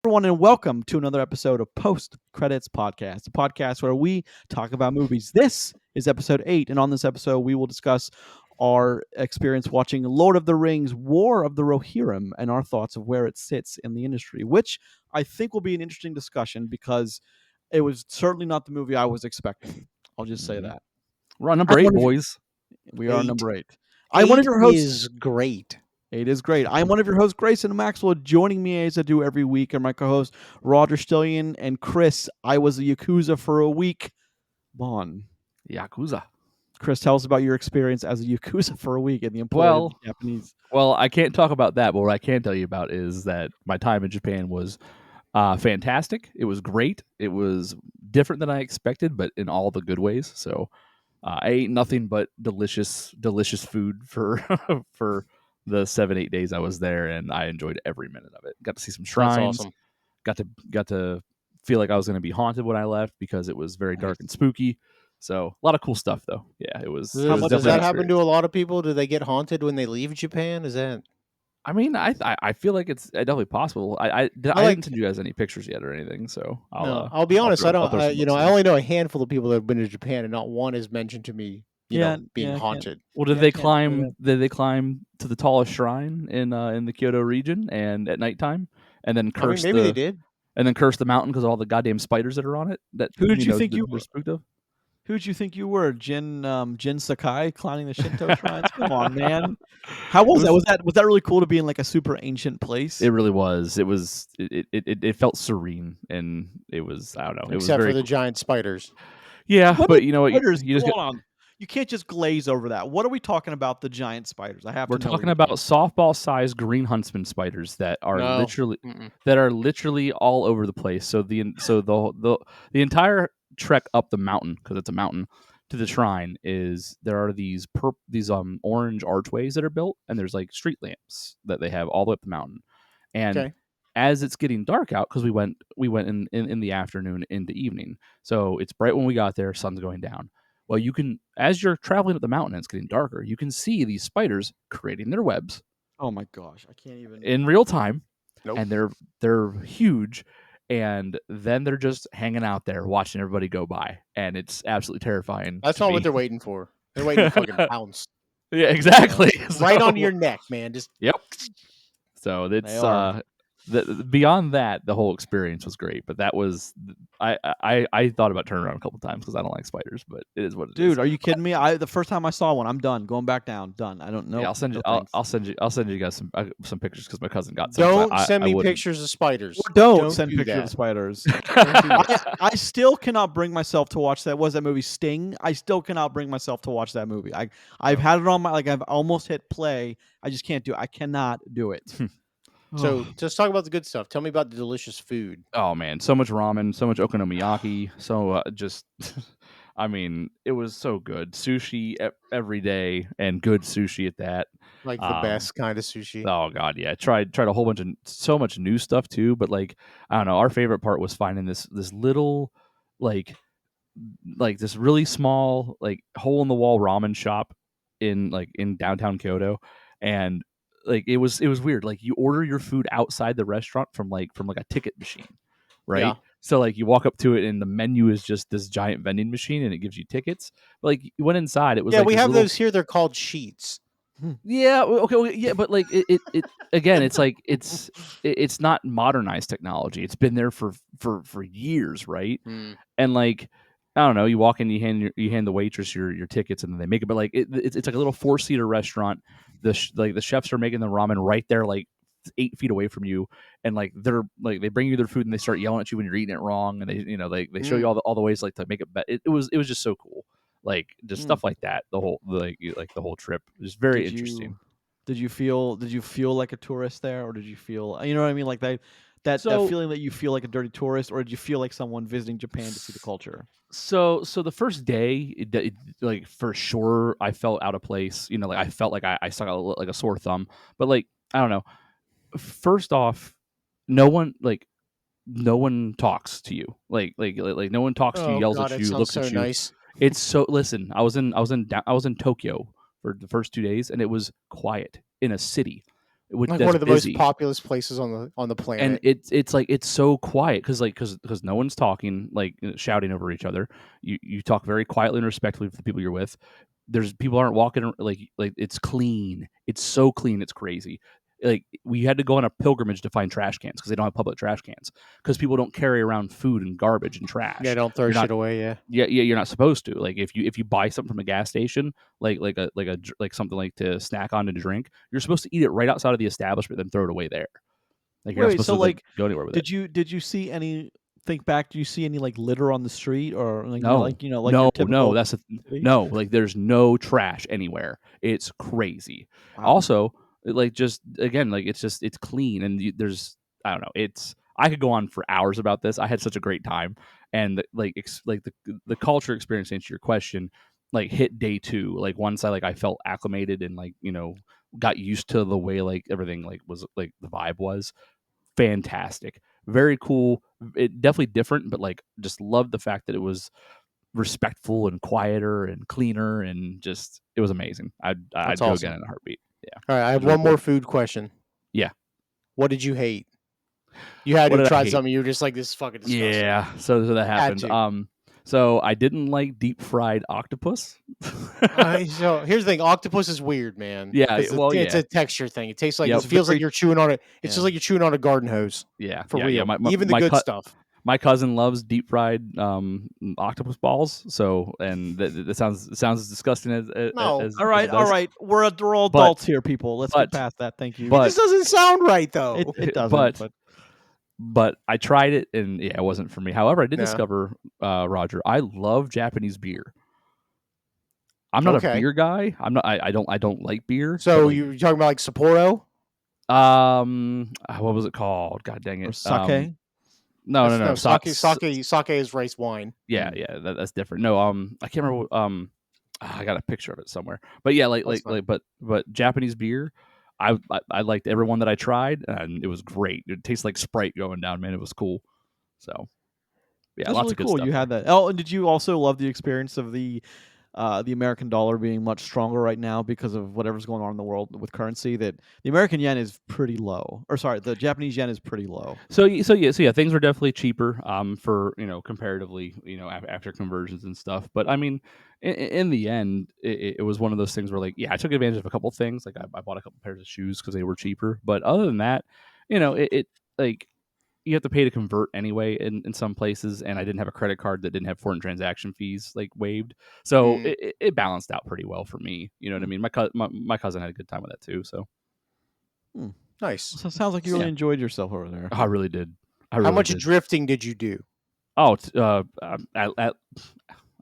everyone, and welcome to another episode of Post Credits Podcast, a podcast where we talk about movies. This is episode 8, and on this episode, we will discuss our experience watching Lord of the Rings, War of the Rohirrim, and our thoughts of where it sits in the industry, which I think will be an interesting discussion because it was certainly not the movie I was expecting. I'll just say that. We're on number 8, boys. We are number 8. I'm one of your hosts. 8 is great. 8 is great. I'm one of your hosts, Grayson Maxwell. Joining me as I do every week are my co-hosts, Roger Stillion and Chris. I was a Yakuza for a week. Bon. Yakuza. Chris, tell us about your experience as a Yakuza for a week in the imported Japanese. Well, I can't talk about that, but what I can tell you about is that my time in Japan was fantastic. It was great. It was different than I expected, but in all the good ways. So I ate nothing but delicious food for for the 7-8 days I was there, and I enjoyed every minute of it. Got to see some shrines. That's awesome. Got to feel like I was going to be haunted when I left because it was very dark and spooky. So a lot of cool stuff, though. Yeah, it was. Does that happen to a lot of people? Do they get haunted when they leave Japan? Is that? I mean, I feel like it's definitely possible. I haven't sent you guys any pictures yet or anything, so I'll be honest. I don't. I only know a handful of people that have been to Japan, and not one has mentioned to me. Being haunted. Well, did they climb? Did they climb to the tallest shrine in the Kyoto region and at nighttime, and then curse? Maybe they did. And then curse the mountain because of all the goddamn spiders that are on it. Who did you think you were spooked of? Who did you think you were, Jin Sakai, climbing the Shinto shrines? Come on, man. How was that? Was that really cool to be in like a super ancient place? It really was. It felt serene, and it was, I don't know. Except for the giant spiders. Yeah, but you know what? Hold on. You can't just glaze over that. What are we talking about? The giant spiders. We're talking about softball-sized green huntsman spiders that are literally all over the place. So the entire trek up the mountain, because it's a mountain, to the shrine there are these orange archways that are built, and there's like street lamps that they have all the way up the mountain. And as it's getting dark out, because we went in the afternoon into evening, so it's bright when we got there. Sun's going down. Well, you can, as you're traveling up the mountain and it's getting darker, you can see these spiders creating their webs. Oh my gosh, I can't even. In real time. Nope. And they're huge, and then they're just hanging out there watching everybody go by, and it's absolutely terrifying. That's not what they're waiting for. They're waiting to fucking pounce. Yeah, exactly. Right onto your neck, man. Just Yep. So it's beyond that, the whole experience was great, but that was I thought about turning around a couple times because I don't like spiders, but it is what it is. Dude, are you kidding me? The first time I saw one, I'm done. Going back down, done. I don't know. Yeah, I'll send you guys some pictures because my cousin got some. Don't send me pictures of spiders. Don't send pictures of spiders. I still cannot bring myself to watch that. What was that movie, Sting? I still cannot bring myself to watch that movie. I've had it on my I've almost hit play. I just can't do it. I cannot do it. So just talk about the good stuff. Tell me about the delicious food. Oh man, so much ramen, so much okonomiyaki, so just I mean, it was so good. Sushi every day, and good sushi at that. Like the best kind of sushi. Oh god, yeah. Tried a whole bunch of so much new stuff too, but like I don't know, our favorite part was finding this little like this really small like hole in the wall ramen shop in downtown Kyoto, and like it was weird. Like you order your food outside the restaurant from a ticket machine, right? Yeah. So like you walk up to it and the menu is just this giant vending machine and it gives you tickets. But like you went inside, it was we have those here. They're called sheets. Yeah. Okay. Yeah. But like it again, it's like it's not modernized technology. It's been there for years, right? And like I don't know, you walk in, you hand the waitress your tickets, and then they make it. But like it's like a little 4-seater restaurant. The chefs are making the ramen right there, like 8 feet away from you, and like they're like they bring you their food and they start yelling at you when you're eating it wrong, and they show you all the ways like to make it better. It was just so cool, like just stuff like that. The whole the whole trip was very interesting. Did you feel like a tourist there, or did you feel what I mean, like that feeling that you feel like a dirty tourist, or did you feel like someone visiting Japan to see the culture? So the first day, like for sure, I felt out of place. Like I felt like I stuck out like a sore thumb. But like I don't know. First off, no one talks to you. Like no one talks to you, yells at you, looks at you. Nice. It's so. Listen, I was in Tokyo for the first 2 days, and it was quiet in a city. Like one of the most populous places on the planet. And it's like it's so quiet because no one's talking, like shouting over each other. You talk very quietly and respectfully with the people you're with. There's people aren't walking like it's clean. It's so clean, it's crazy. Like we had to go on a pilgrimage to find trash cans because they don't have public trash cans because people don't carry around food and garbage and trash. Yeah, don't throw shit away. Yeah, you're not supposed to. Like if you buy something from a gas station, like something like to snack on to drink, you're supposed to eat it right outside of the establishment, then throw it away there. Like you're not supposed to like go anywhere with it. Did you see any? Think back. Do you see any like litter on the street or like no, like no, that's no. Like there's no trash anywhere. It's crazy. Wow. Also, like just again, like it's clean and there's I don't know. I could go on for hours about this. I had such a great time and the culture experience to answer your question, like hit day 2. Like once I felt acclimated and like got used to the way like everything like was like the vibe was. Fantastic, very cool. It definitely different, but like just loved the fact that it was respectful and quieter and cleaner and just it was amazing. I'd go again in a heartbeat. Yeah. All right, I have one more food question. Yeah. What did you hate? You had to try something. You were just like, this is fucking disgusting. Yeah. So that happened. So I didn't like deep fried octopus. So here's the thing: octopus is weird, man. Yeah, it's a texture thing. It tastes like it feels like you're chewing on it. It's just like you're chewing on a garden hose. Yeah, for real. Yeah, even the good stuff. My cousin loves deep fried octopus balls. So and that sounds as disgusting as no. As, all right. We're all adults here, people. Let's get past that. Thank you. But this doesn't sound right though. It doesn't. But I tried it and it wasn't for me. However, I did discover, Roger, I love Japanese beer. I'm not a beer guy. I'm not. I don't like beer. So you're talking about like Sapporo? What was it called? God dang it. Or sake? No. Sake is rice wine. Yeah, that's different. No, I can't remember. I got a picture of it somewhere. But yeah, but Japanese beer. I liked everyone that I tried, and it was great. It tastes like Sprite going down, man. It was cool. So, yeah, that's lots really of good cool. stuff. You had that. Oh, and did you also love the experience of the American dollar being much stronger right now because of whatever's going on in the world with currency? That the American yen is pretty low, or sorry, the Japanese yen is pretty low. So yeah, things were definitely cheaper for comparatively after conversions and stuff. But I mean, in the end, it was one of those things where like I took advantage of a couple things. Like I bought a couple pairs of shoes because they were cheaper. But other than that, it like you have to pay to convert anyway in some places, and I didn't have a credit card that didn't have foreign transaction fees like waived, so it balanced out pretty well for me. You know what I mean? My cousin had a good time with that too. So nice. So it sounds like you really enjoyed yourself over there. I really did. How much drifting did you do? Oh,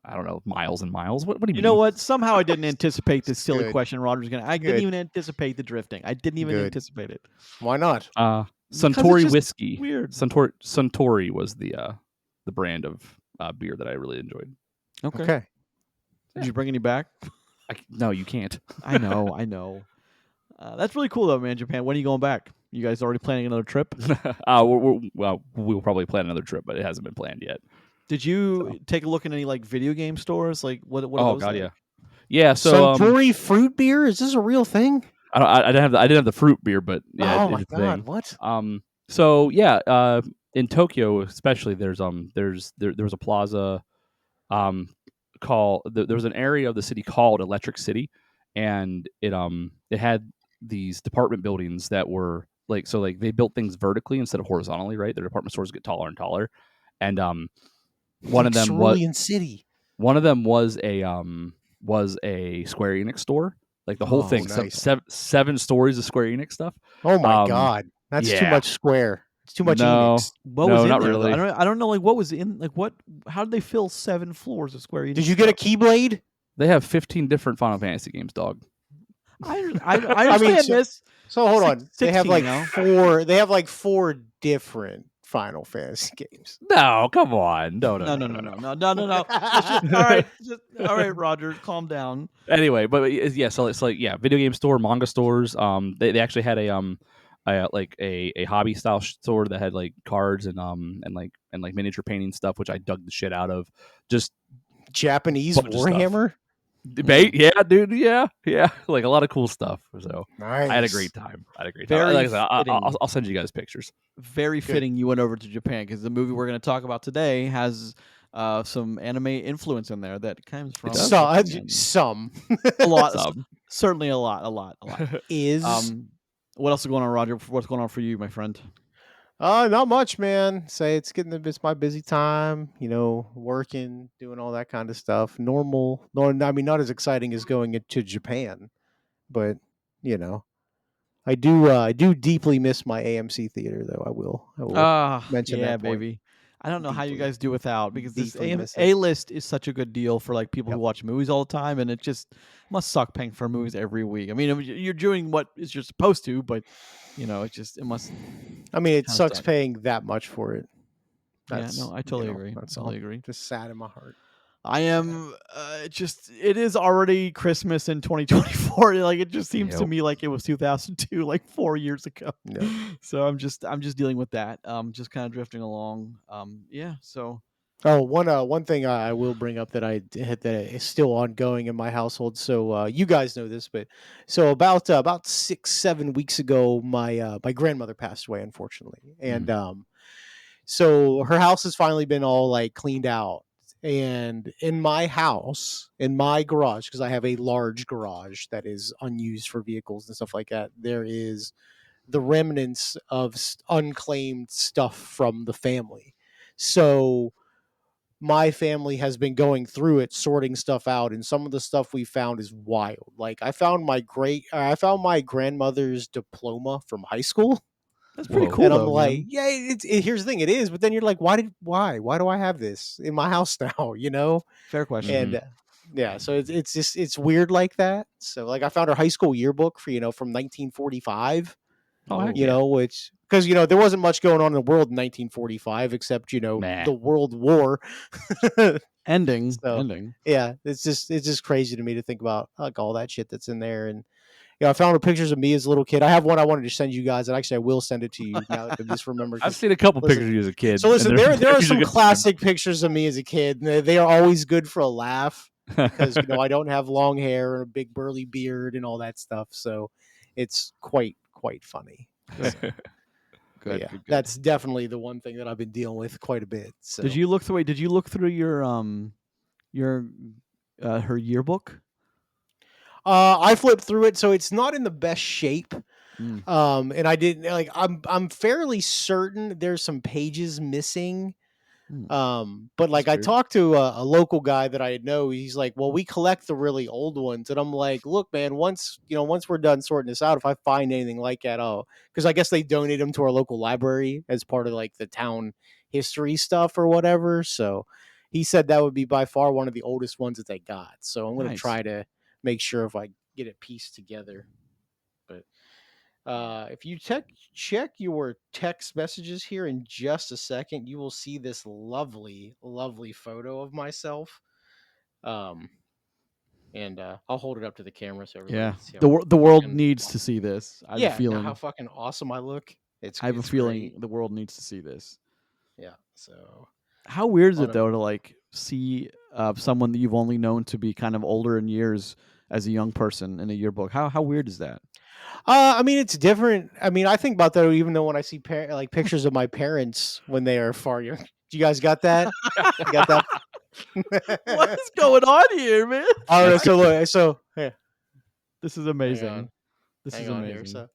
I don't know, miles and miles. What do you mean? You know what? Somehow I didn't anticipate this silly question Roger's going to... I didn't even anticipate the drifting. I didn't even anticipate it. Why not? Suntory whiskey. Weird. Suntory was the brand of beer that I really enjoyed. Okay. Did you bring any back? No, you can't. I know. That's really cool though, man. Japan. When are you going back? You guys already planning another trip? We'll probably plan another trip, but it hasn't been planned yet. Did you take a look at any like video game stores? Like what? Oh God, yeah. So Suntory fruit beer, is this a real thing? I didn't have the fruit beer, but yeah. Oh my God, what? So yeah, in Tokyo especially, there was a plaza, there was an area of the city called Electric City, and it had these department buildings that were like they built things vertically instead of horizontally, right? Their department stores get taller and taller, and one of them was a Square Enix store. Like the whole thing, nice. 7 stories of Square Enix stuff. Oh my God, that's too much Square. It's too much Enix. What was in not there, really. I don't know. Like what was in? Like what? How did they fill 7 floors of Square Enix? Did you get a Keyblade? They have 15 different Final Fantasy games, dog. I understand this. So hold on. 16, they have like 4. They have like 4 different Final Fantasy games. No, come on. No. All right, Roger, calm down. Anyway, but yeah, so it's like video game store, manga stores. They actually had a hobby style store that had like cards and miniature painting stuff, which I dug the shit out of. Just Japanese Warhammer. Debate, yeah, dude, yeah, like a lot of cool stuff. So nice. I had a great time. Very like I said, I'll send you guys pictures. Very fitting you went over to Japan because the movie we're going to talk about today has some anime influence in there that comes from some a lot, certainly a lot. Is what else is going on, Roger? What's going on for you, my friend? Not much, man. Say it's my busy time, working, doing all that kind of stuff. Normal. No, I mean, not as exciting as going into Japan, but I do deeply miss my AMC theater, though. I will mention that point. Baby. I don't know how you guys do without, because this A-list is such a good deal for like people who watch movies all the time, and it just must suck paying for movies every week. I mean, you're doing what is you're supposed to, but it must. I mean, it sucks paying that much for it. I totally agree. I totally agree. Just sad in my heart. I am it is already Christmas in 2024. Like, it just seems to me like it was 2002, like 4 years ago. Yep. So I'm just dealing with that. Just kind of drifting along. So. Oh, one thing I will bring up that is still ongoing in my household. So you guys know this, but so about 6-7 weeks ago, my grandmother passed away, unfortunately, and so her house has finally been all like cleaned out. And in my house, in my garage, because I have a large garage that is unused for vehicles and stuff like that, there is the remnants of unclaimed stuff from the family. So my family has been going through it, sorting stuff out, and some of the stuff we found is wild. Like I found my grandmother's diploma from high school. That's pretty cool. And I'm though, like, man. yeah, here's the thing, it is. But then you're like, why do I have this in my house now? Fair question. And so it's weird like that. So like I found her high school yearbook for from 1945. Which because there wasn't much going on in the world in 1945 except the World War ending. Yeah, it's just crazy to me to think about like all that shit that's in there. And I found pictures of me as a little kid. I have one I wanted to send you guys, and actually I will send it to you now that I just remembered. I've seen a couple pictures of you as a kid. So listen, there are some classic pictures of me as a kid. And they are always good for a laugh because I don't have long hair and a big burly beard and all that stuff. So it's quite funny. So, good. That's definitely the one thing that I've been dealing with quite a bit. So. Did you look through your her yearbook? I flipped through it, so it's not in the best shape. And I didn't like. I'm fairly certain there's some pages missing. But like I talked to a local guy that I know. He's like, well, we collect the really old ones, and I'm like, look, man, once we're done sorting this out, if I find anything like that, because I guess they donate them to our local library as part of like the town history stuff or whatever. So he said that would be by far one of the oldest ones that they got. So I'm going to try to make sure if I get it pieced together. But if you check your text messages here in just a second, you will see this lovely photo of myself. And I'll hold it up to the camera so everybody can see. The world needs to see this. I have a feeling how fucking awesome I look. I have a feeling the world needs to see this. Yeah. So how weird is it though to like see someone that you've only known to be kind of older in years as a young person in a yearbook? How weird is that? I mean, it's different. I mean, I think about that even though when I see like pictures of my parents when they are far young. You guys got that? You got that? What is going on here, man? All right, so yeah. This is amazing. This is amazing.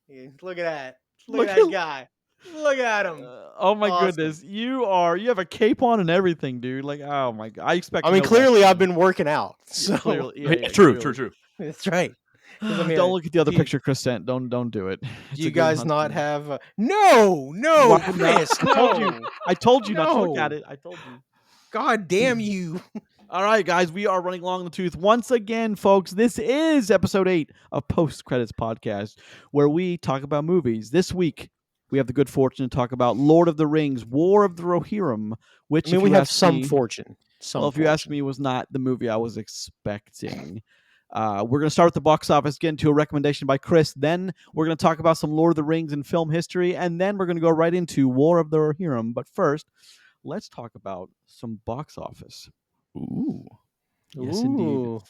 Here, look at that. Look at that guy. Look at him. Oh my goodness. You have a cape on and everything, dude. Like, oh my god. I mean, clearly I've been working out. So True. That's right. Don't look at the other picture Chris sent. Don't do it. Do you guys not have No, Chris. I told you not to look at it. I told you. God damn you. All right, guys, we are running long in the tooth once again, folks. This is episode 8 of Post Credits Podcast, where we talk about movies. This week, we have the good fortune to talk about Lord of the Rings, War of the Rohirrim, which we have some fortune. If you ask me, was not the movie I was expecting. We're going to start with the box office, get into a recommendation by Chris. Then we're going to talk about some Lord of the Rings and film history, and then we're going to go right into War of the Rohirrim. But first, let's talk about some box office. Ooh. Yes, indeed. Ooh.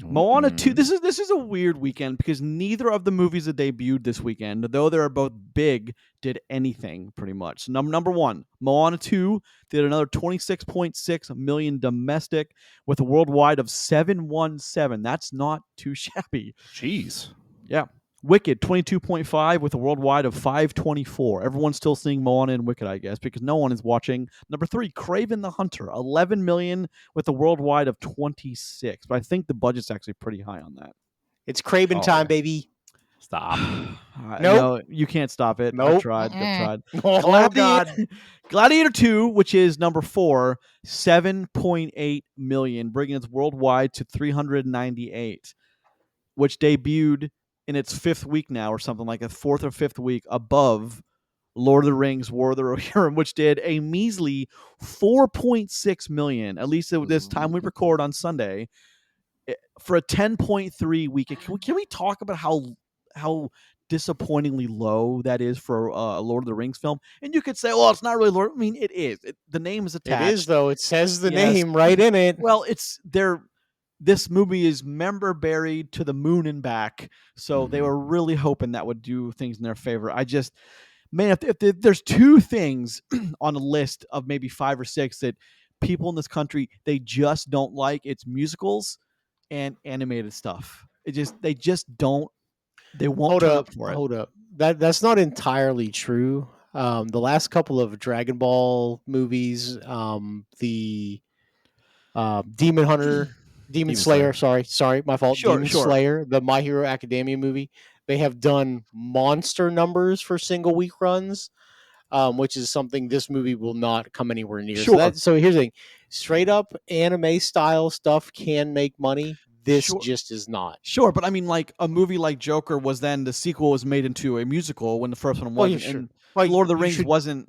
Moana 2. This is a weird weekend because neither of the movies that debuted this weekend, though they are both big, did anything pretty much. So number one, Moana 2 did another 26.6 million domestic with a worldwide of 717. That's not too shabby. Jeez. Yeah. Wicked 22.5 with a worldwide of 524. Everyone's still seeing Moana and Wicked, I guess, because no one is watching. Number 3, Kraven the Hunter, 11 million with a worldwide of 26. But I think the budget's actually pretty high on that. It's Kraven time, baby. Stop. Nope. No, you can't stop it. Nope. I've tried. Oh, God. Gladiator 2, which is number 4, 7.8 million, bringing its worldwide to 398, which debuted in its 5th week now or something like a 4th or 5th week above Lord of the Rings, War of the Rohirrim, which did a measly 4.6 million, at least at this time we record on Sunday, for a 10.3 week. Can we talk about how disappointingly low that is for a Lord of the Rings film? And you could say, well, it's not really Lord. I mean, it is. The name is attached. It is, though. It says the name right in it. Well, this movie is member buried to the moon and back. So they were really hoping that would do things in their favor. If there's 2 things on a list of maybe 5 or 6 that people in this country, they just don't like, it's musicals and animated stuff. They won't turn up for it. Hold up. That's not entirely true. The last couple of Dragon Ball movies, the Demon Slayer. Sorry, my fault. Sure. Slayer, the My Hero Academia movie. They have done monster numbers for single week runs, which is something this movie will not come anywhere near. Sure. So here's the thing: straight up anime style stuff can make money. This just is not. Sure, but I mean, like a movie like Joker was then the sequel was made into a musical when the first one wasn't. And Lord of the Rings wasn't.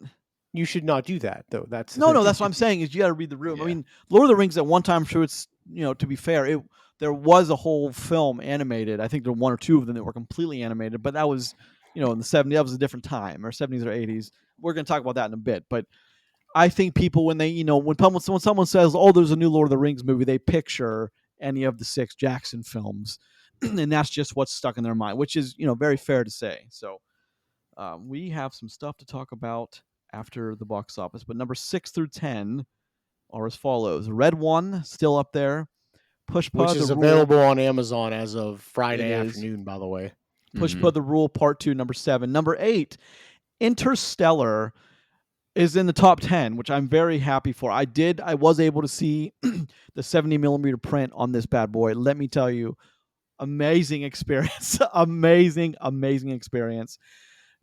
You should not do that, though. That's no. That's what I'm saying. Is you got to read the room. Yeah. I mean, Lord of the Rings at one time, sure, it's to be fair, there was a whole film animated. I think there were 1 or 2 of them that were completely animated, but that was in the 70s. That was a different time, or 70s or 80s. We're going to talk about that in a bit, but I think people when they when someone says, "Oh, there's a new Lord of the Rings movie," they picture any of the 6 Jackson films, and that's just what's stuck in their mind, which is very fair to say. So we have some stuff to talk about after the box office, but number 6 through 10 are as follows. Red One still up there. Pushpa, which is available on Amazon as of Friday afternoon, by the way. Pushpa the Rule Part 2, number 7. Number 8, Interstellar is in the top 10, which I'm very happy for. I was able to see the 70 millimeter print on this bad boy. Let me tell you, amazing experience. amazing experience.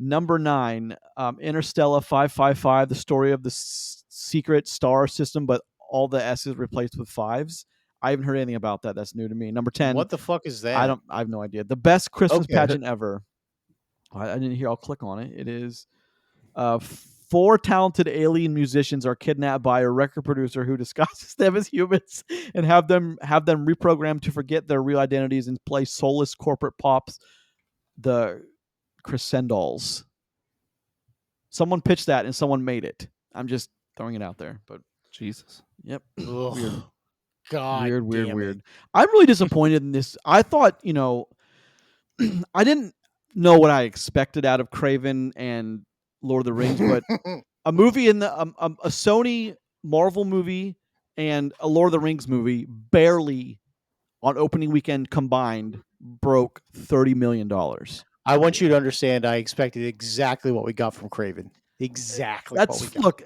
Number 9, Interstellar 555, the story of the secret star system, but all the S's replaced with 5s. I haven't heard anything about that. That's new to me. Number 10. What the fuck is that? I have no idea. The best Christmas pageant ever. I didn't hear. I'll click on it. It is 4 talented alien musicians are kidnapped by a record producer who disguises them as humans and have them reprogrammed to forget their real identities and play soulless corporate pops, the Crescendos. Someone pitched that and someone made it. I'm just throwing it out there, but Jesus. Yep. Weird. God, weird. I'm really disappointed in this. I thought, I didn't know what I expected out of Kraven and Lord of the Rings, but a movie in the a Sony Marvel movie and a Lord of the Rings movie barely on opening weekend combined broke $30 million. I want you to understand I expected exactly what we got from Kraven. Exactly what we got. Look,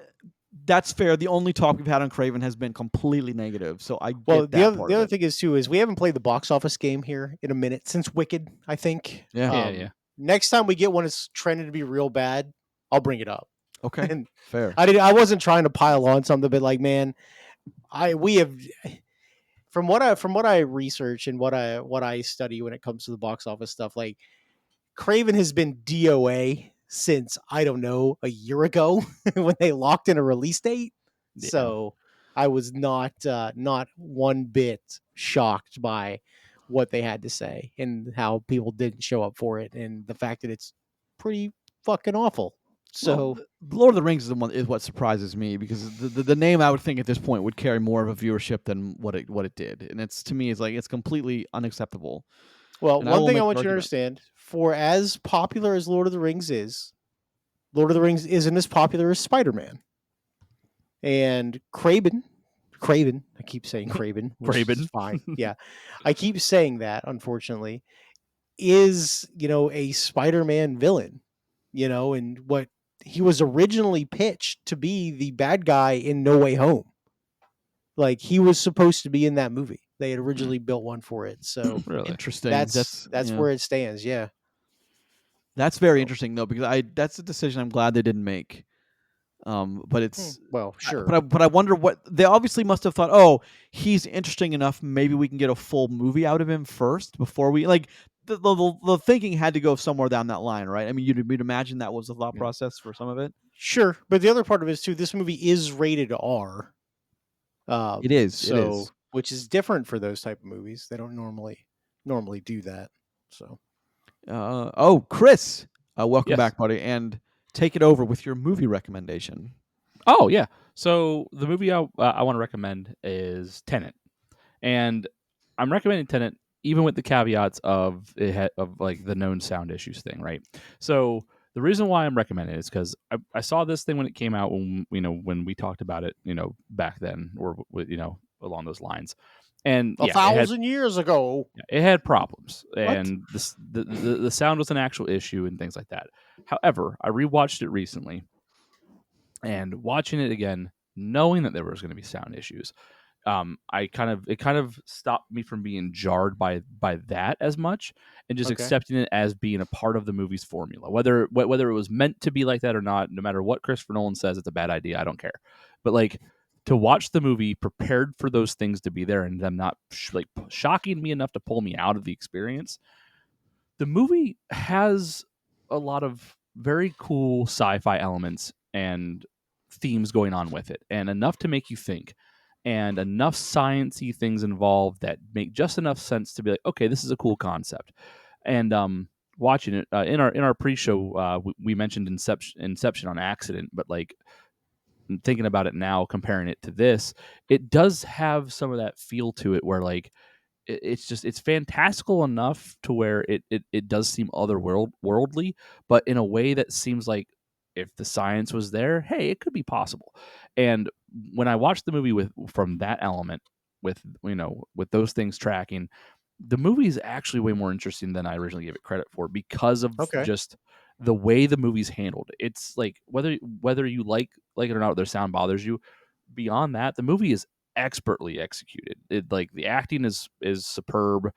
that's fair. The only talk we've had on Kraven has been completely negative. So I get that the part other thing is too is we haven't played the box office game here in a minute since Wicked, I think. Yeah. Next time we get one that's trending to be real bad, I'll bring it up. Okay. And fair. I wasn't trying to pile on something, but like, man, we have from what I research and what I study when it comes to the box office stuff, like Kraven has been DOA since I don't know a year ago when they locked in a release date. Yeah. So I was not one bit shocked by what they had to say and how people didn't show up for it and the fact that it's pretty fucking awful. So, Lord of the Rings is what surprises me, because the name, I would think at this point, would carry more of a viewership than what it did, and to me it's completely unacceptable. well, And I one will thing I make the want you to argument. understand: for as popular as Lord of the Rings is, Lord of the Rings isn't as popular as Spider-Man. And Craven, I keep saying Craven, which is Craven. fine. Yeah, I keep saying that. Unfortunately, is a Spider-Man villain, and what he was originally pitched to be the bad guy in No Way Home. Like, he was supposed to be in that movie. They had originally built one for it. So Really Interesting. that's where it stands. Yeah. That's very So, interesting though, because that's a decision I'm glad they didn't make. But it's well, sure. but I wonder what they obviously must have thought. Oh, he's interesting enough. Maybe we can get a full movie out of him first before we the thinking had to go somewhere down that line, right? I mean, you'd imagine that was the thought process for some of it. Sure, but the other part of it is too. This movie is rated R. It is. So, which is different for those type of movies. They don't normally do that. So, Chris, welcome Yes. back, buddy, and take it over with your movie recommendation. Oh yeah. So the movie I want to recommend is Tenet, and I'm recommending Tenet even with the caveats of of like the known sound issues thing, right? So the reason why I'm recommending it is because I saw this thing when it came out, when when we talked about it, back then, or along those lines, and a yeah, it had 1,000 years ago. it had problems, What? and the sound was an actual issue and things like that. However, I rewatched it recently, and watching it again, knowing that there was going to be sound issues, it kind of stopped me from being jarred by that as much, and just Okay. accepting it as being a part of the movie's formula. Whether it was meant to be like that or not, no matter what Christopher Nolan says, it's a bad idea. I don't care. But like, to watch the movie prepared for those things to be there and them not shocking me enough to pull me out of the experience, the movie has a lot of very cool sci-fi elements and themes going on with it, and enough to make you think, and enough sciencey things involved that make just enough sense to be like, okay, this is a cool concept. And watching it in our pre-show, we mentioned Inception on accident, but like, thinking about it now, comparing it to this, it does have some of that feel to it, where like, it's fantastical enough to where it does seem otherworldly, but in a way that seems like, if the science was there, hey, it could be possible. And when I watched the movie from that element, with with those things tracking, the movie is actually way more interesting than I originally gave it credit for, because of Okay. just the way the movie's handled. It's like, whether you like it or not, their sound bothers you. Beyond that, the movie is expertly executed. Like, the acting is superb.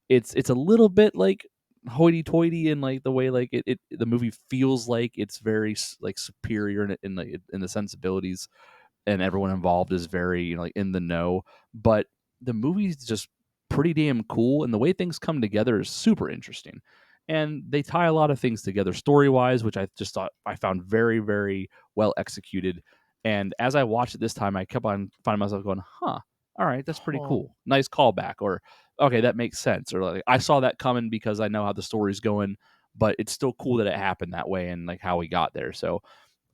It's a little bit like hoity-toity in like the way, like, the movie feels like it's very like superior in the sensibilities, and everyone involved is very, like, in the know. But the movie's just pretty damn cool, and the way things come together is super interesting. And they tie a lot of things together story-wise, which I just thought I found very, very well executed. And as I watched it this time, I kept on finding myself going, "Huh, all right, that's pretty Huh. cool. Nice callback," or "Okay, that makes sense," or like, "I saw that coming because I know how the story's going, but it's still cool that it happened that way and like how we got there." So,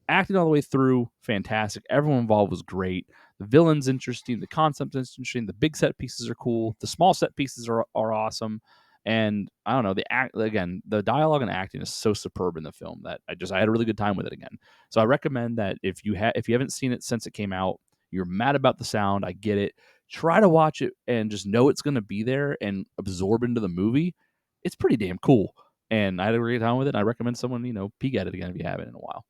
acting all the way through, fantastic. Everyone involved was great. The villain's interesting. The concept is interesting. The big set pieces are cool. The small set pieces are awesome. And I don't know, the dialogue and acting is so superb in the film that I had a really good time with it again. So I recommend that if you haven't seen it since it came out, you're mad about the sound, I get it. Try to watch it and just know it's going to be there and absorb into the movie. It's pretty damn cool. And I had a great time with it. And I recommend someone, peek at it again if you haven't in a while.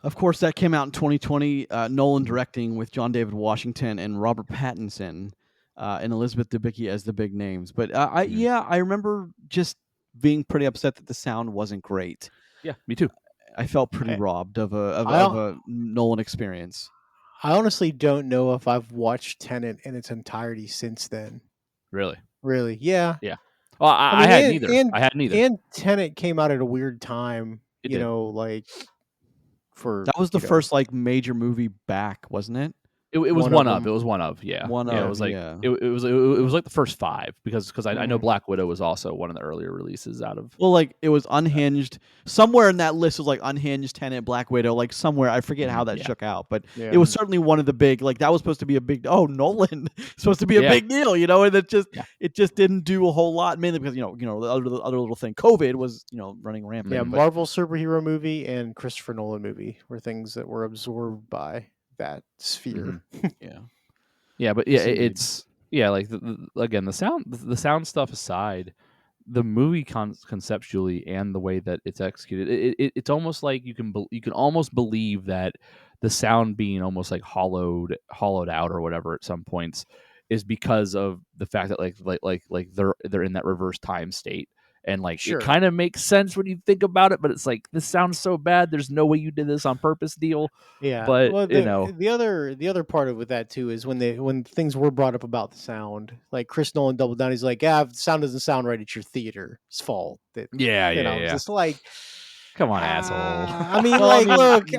Of course, that came out in 2020. Nolan directing, with John David Washington and Robert Pattinson and Elizabeth Debicki as the big names. But I remember just being pretty upset that the sound wasn't great. Yeah, me too. I felt pretty I, robbed of I, a Nolan experience. I honestly don't know if I've watched Tenet in its entirety since then. Really? Really? Yeah. Yeah. Well, I I mean, had neither. I had neither. and Tenet came out at a weird time. It did. Like, for That was the first like major movie back, wasn't it? It was one of. It was one of. Yeah. One yeah. of. It was like yeah. it was like the first 5 because I know Black Widow was also one of the earlier releases out of. Well, like it was Unhinged. Somewhere in that list was like Unhinged, Tenet, Black Widow. Like somewhere, I forget how that shook out, but it was certainly one of the big. Like that was supposed to be a big. Oh, Nolan supposed to be a big deal, and it just didn't do a whole lot. Mainly because the other little thing, COVID was running rampant. Yeah, Marvel superhero movie and Christopher Nolan movie were things that were absorbed by that sphere. Yeah, but it's like again the sound stuff aside, the movie conceptually and the way that it's executed, it's almost like you can almost believe that the sound being almost like hollowed out or whatever at some points is because of the fact that like they're in that reverse time state. And it kind of makes sense when you think about it, but it's like, this sounds so bad. There's no way you did this on purpose, deal. Yeah, but well, the other part of with that too is when things were brought up about the sound, like Chris Nolan doubled down. He's like, "Yeah, if the sound doesn't sound right, it's your theater's fault." Just like, come on, asshole. I mean, look,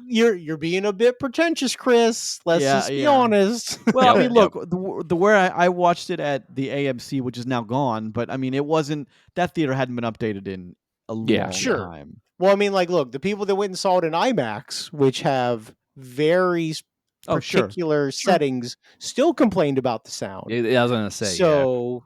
you're being a bit pretentious, Chris. Let's just be honest. Well, I mean, look, the where I watched it at the AMC, which is now gone, but I mean, it wasn't, that theater hadn't been updated in a long time. Well, I mean, like, look, the people that went and saw it in IMAX, which have very particular settings, still complained about the sound. I was gonna say, so.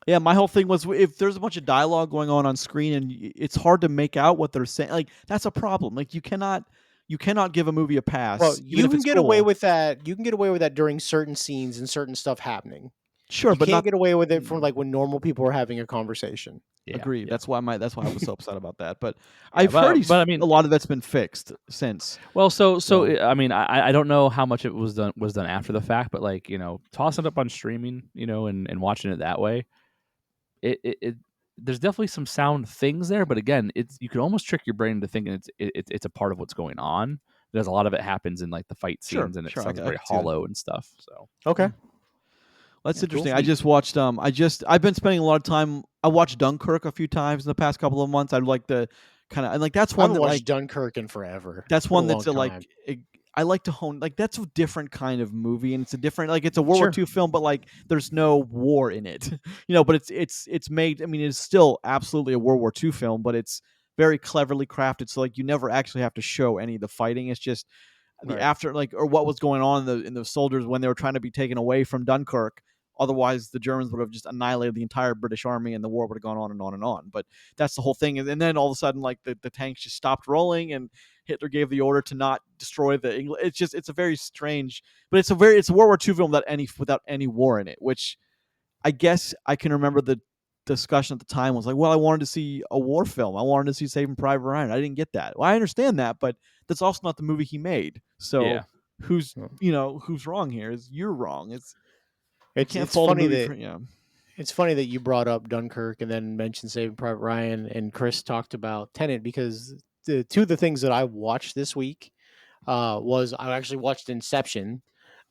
Yeah, my whole thing was, if there's a bunch of dialogue going on screen and it's hard to make out what they're saying, like that's a problem. Like you cannot give a movie a pass. Well, you can get away with that. You can get away with that during certain scenes and certain stuff happening. Sure, but you can't get away with it from like when normal people are having a conversation. Agreed. Yeah. That's why I was so upset about that. But I've heard I mean, a lot of that's been fixed since. Well, so I mean, I don't know how much it was done after the fact, but like tossing it up on streaming, and watching it that way, it there's definitely some sound things there. But again, you can almost trick your brain into thinking it's a part of what's going on, because a lot of it happens in like the fight scenes and it sounds very hollow and stuff. So okay. That's interesting. Cool. I just watched. I've been spending a lot of time. I watched Dunkirk a few times in the past couple of months. I'd like to kind of, and like that's one I that watched Dunkirk in forever. That's one that's I like to hone. Like that's a different kind of movie, and it's a different, like it's a World War II film, but like there's no war in it, But it's made. I mean, it's still absolutely a World War II film, but it's very cleverly crafted. So like you never actually have to show any of the fighting. It's just the after, like, or what was going on in the soldiers when they were trying to be taken away from Dunkirk. Otherwise, the Germans would have just annihilated the entire British army, and the war would have gone on and on and on. But that's the whole thing. And then all of a sudden, like the tanks just stopped rolling, and Hitler gave the order to not destroy the English. It's a very strange, but it's a World War II film without any war in it. Which I guess I can remember the discussion at the time was like, well, I wanted to see a war film. I wanted to see Saving Private Ryan. I didn't get that. Well, I understand that, but that's also not the movie he made. So who's wrong here? You're wrong. It's funny that you brought up Dunkirk and then mentioned Saving Private Ryan, and Chris talked about Tenet, because two of the things that I watched this week was I actually watched Inception,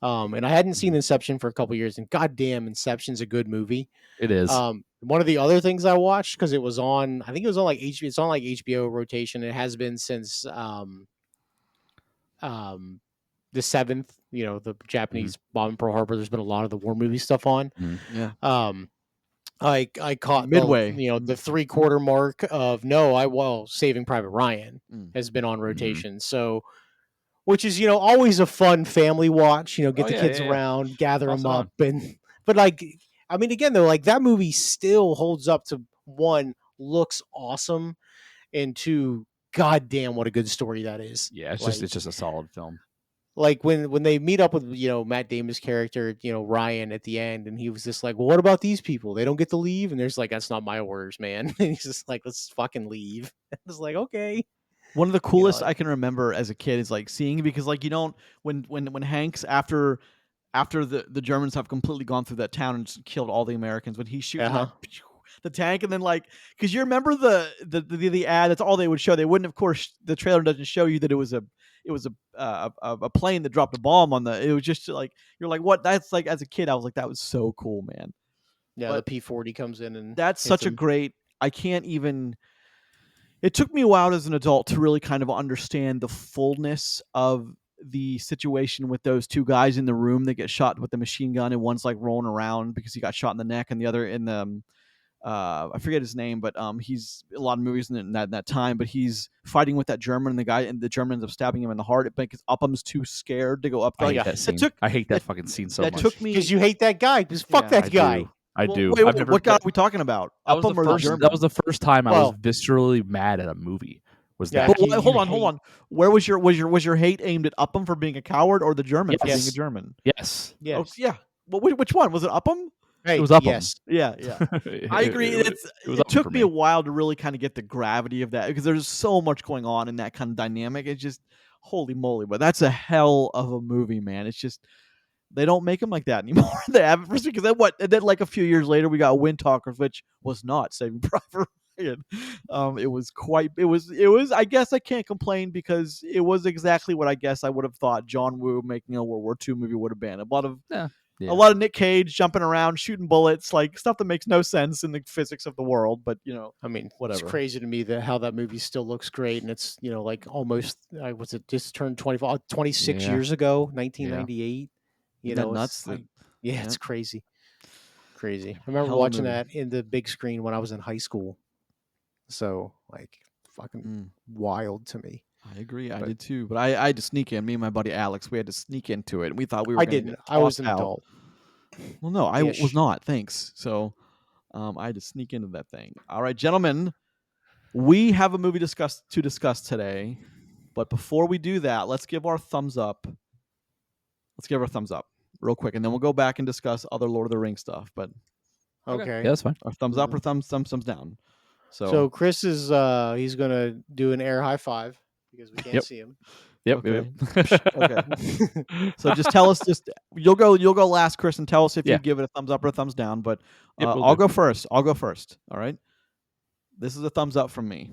and I hadn't seen Inception for a couple years, and goddamn, Inception's a good movie. It is. One of the other things I watched, because it was on, I think it was on like HBO. It's on like HBO rotation. It has been since the 7th, the Japanese bomb in Pearl Harbor. There's been a lot of the war movie stuff on. Yeah. I caught midway, the 3/4 mark of Saving Private Ryan has been on rotation. So, which is, always a fun family watch, get the kids around, gather them up. But like, I mean, again, though, like that movie still holds up to, one, looks awesome, and two, goddamn, what a good story that is. Yeah. It's just a solid film. Like when they meet up with, Matt Damon's character, Ryan at the end, and he was just like, well, what about these people? They don't get to leave? And there's like, that's not my orders, man. And he's just like, let's fucking leave. I was like, okay. One of the coolest I can remember as a kid is like seeing, because like, when Hanks, after the Germans have completely gone through that town and just killed all the Americans, when he shoots the tank, and then like, because you remember the ad, that's all they would show. They wouldn't, of course, the trailer doesn't show you that it was a plane that dropped a bomb on it was just like, you're like, what? That's like, as a kid, I was like, that was so cool, man. Yeah, but the P-40 comes in, and that's such a great, I can't even, it took me a while as an adult to really kind of understand the fullness of the situation with those two guys in the room that get shot with the machine gun, and one's like rolling around because he got shot in the neck, and the other in the I forget his name, but he's a lot of movies in that time. But he's fighting with that German, and the German ends up stabbing him in the heart because Upham's too scared to go up there. I hate that scene. I hate that fucking scene so much. That took me because you hate that guy. Because fuck that guy. I do. Wait, what guy are we talking about? Upham or the German? That was the first time I was viscerally mad at a movie. Was that? But hold on. Where was your hate aimed at Upham for being a coward or the German for being a German? Yes. Yes. Oh, yeah. Well, which one was it? Upham? Hey, it was Upham. Yes. Yeah. I agree. It took me a while to really kind of get the gravity of that because there's so much going on in that kind of dynamic. It's just holy moly, but that's a hell of a movie, man. It's just they don't make them like that anymore. They haven't because then like a few years later we got Wind Talkers, which was not Saving Private Ryan. It was I guess I can't complain because it was exactly what I guess I would have thought John Woo making a World War II movie would have been. A lot of Nick Cage jumping around, shooting bullets, like stuff that makes no sense in the physics of the world. But I mean, whatever. It's crazy to me that how that movie still looks great, and it's like almost was it just turned 26 years ago, 1998. Nuts. It's crazy. I remember watching that in the big screen when I was in high school. So like fucking wild to me. I agree. I did too, but I had to sneak in. Me and my buddy Alex, we had to sneak into it. And we thought we were. I didn't. I was an adult. Well, no, I was not. Thanks. So, I had to sneak into that thing. All right, gentlemen, we have a movie to discuss today, but before we do that, let's give our thumbs up. Real quick, and then we'll go back and discuss other Lord of the Rings stuff. But okay, yeah, that's fine. Our thumbs up or thumbs down. So Chris is he's gonna do an air high five because we can't see him. Yep. Okay. Okay. So just tell us. You'll go last, Chris, and tell us if you give it a thumbs up or a thumbs down. But I'll go first. All right. This is a thumbs up from me.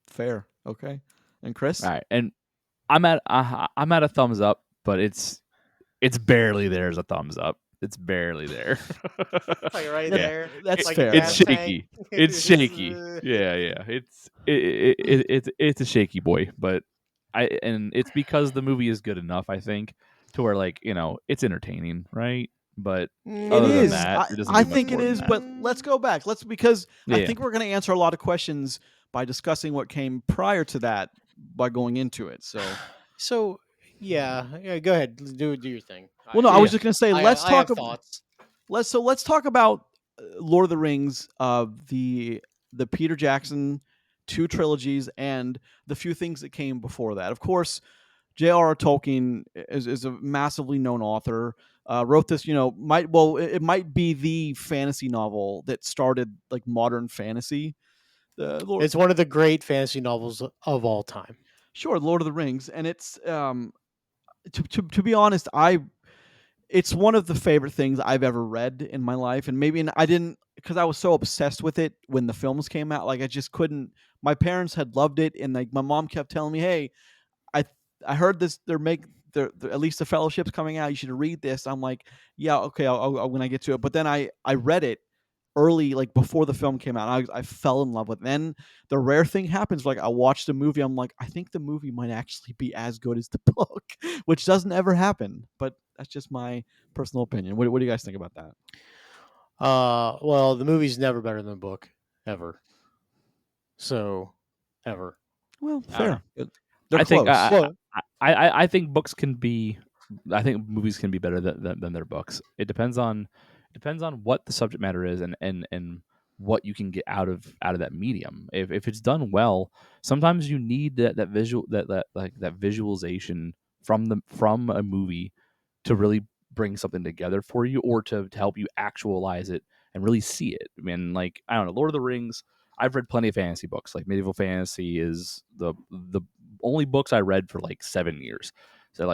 Fair. Okay. And Chris. All right. And I'm at a thumbs up, but it's barely there as a thumbs up. It's barely there. Like right there. That's like fair. It's shaky. It's shaky. Yeah. It's a shaky boy, but it's because the movie is good enough, I think, to where it's entertaining, right? But other than that, I think it is. But let's go back. I think we're going to answer a lot of questions by discussing what came prior to that by going into it. So yeah, go ahead, do your thing. Well, no, I was just going to say let's talk about thoughts. Let's talk about Lord of the Rings, the Peter Jackson 2 trilogies, and the few things that came before that. Of course, J.R.R. Tolkien is a massively known author. Wrote this, it might be the fantasy novel that started like modern fantasy. It's one of the great fantasy novels of all time. Sure, Lord of the Rings, and it's to be honest, it's one of the favorite things I've ever read in my life, and I didn't because I was so obsessed with it when the films came out. Like I just couldn't. My parents had loved it, and like my mom kept telling me, "Hey, I heard this. They're at least the Fellowship's coming out. You should read this." I'm like, "Yeah, okay, I'll when I get to it." But then I read it early, like before the film came out. I fell in love with it. Then the rare thing happens, like I watched a movie, I'm like, I think the movie might actually be as good as the book, which doesn't ever happen. But that's just my personal opinion. What do you guys think about that? Well, the movie's never better than the book, ever. So, ever. Well, fair. I think I think books can be. I think movies can be better than their books. It depends on what the subject matter is and what you can get out of that medium. If it's done well, sometimes you need that visual that visualization from a movie to really bring something together for you, or to help you actualize it and really see it. I mean, like, I don't know, Lord of the Rings. I've read plenty of fantasy books. Like medieval fantasy is the only books I read for like 7 years. So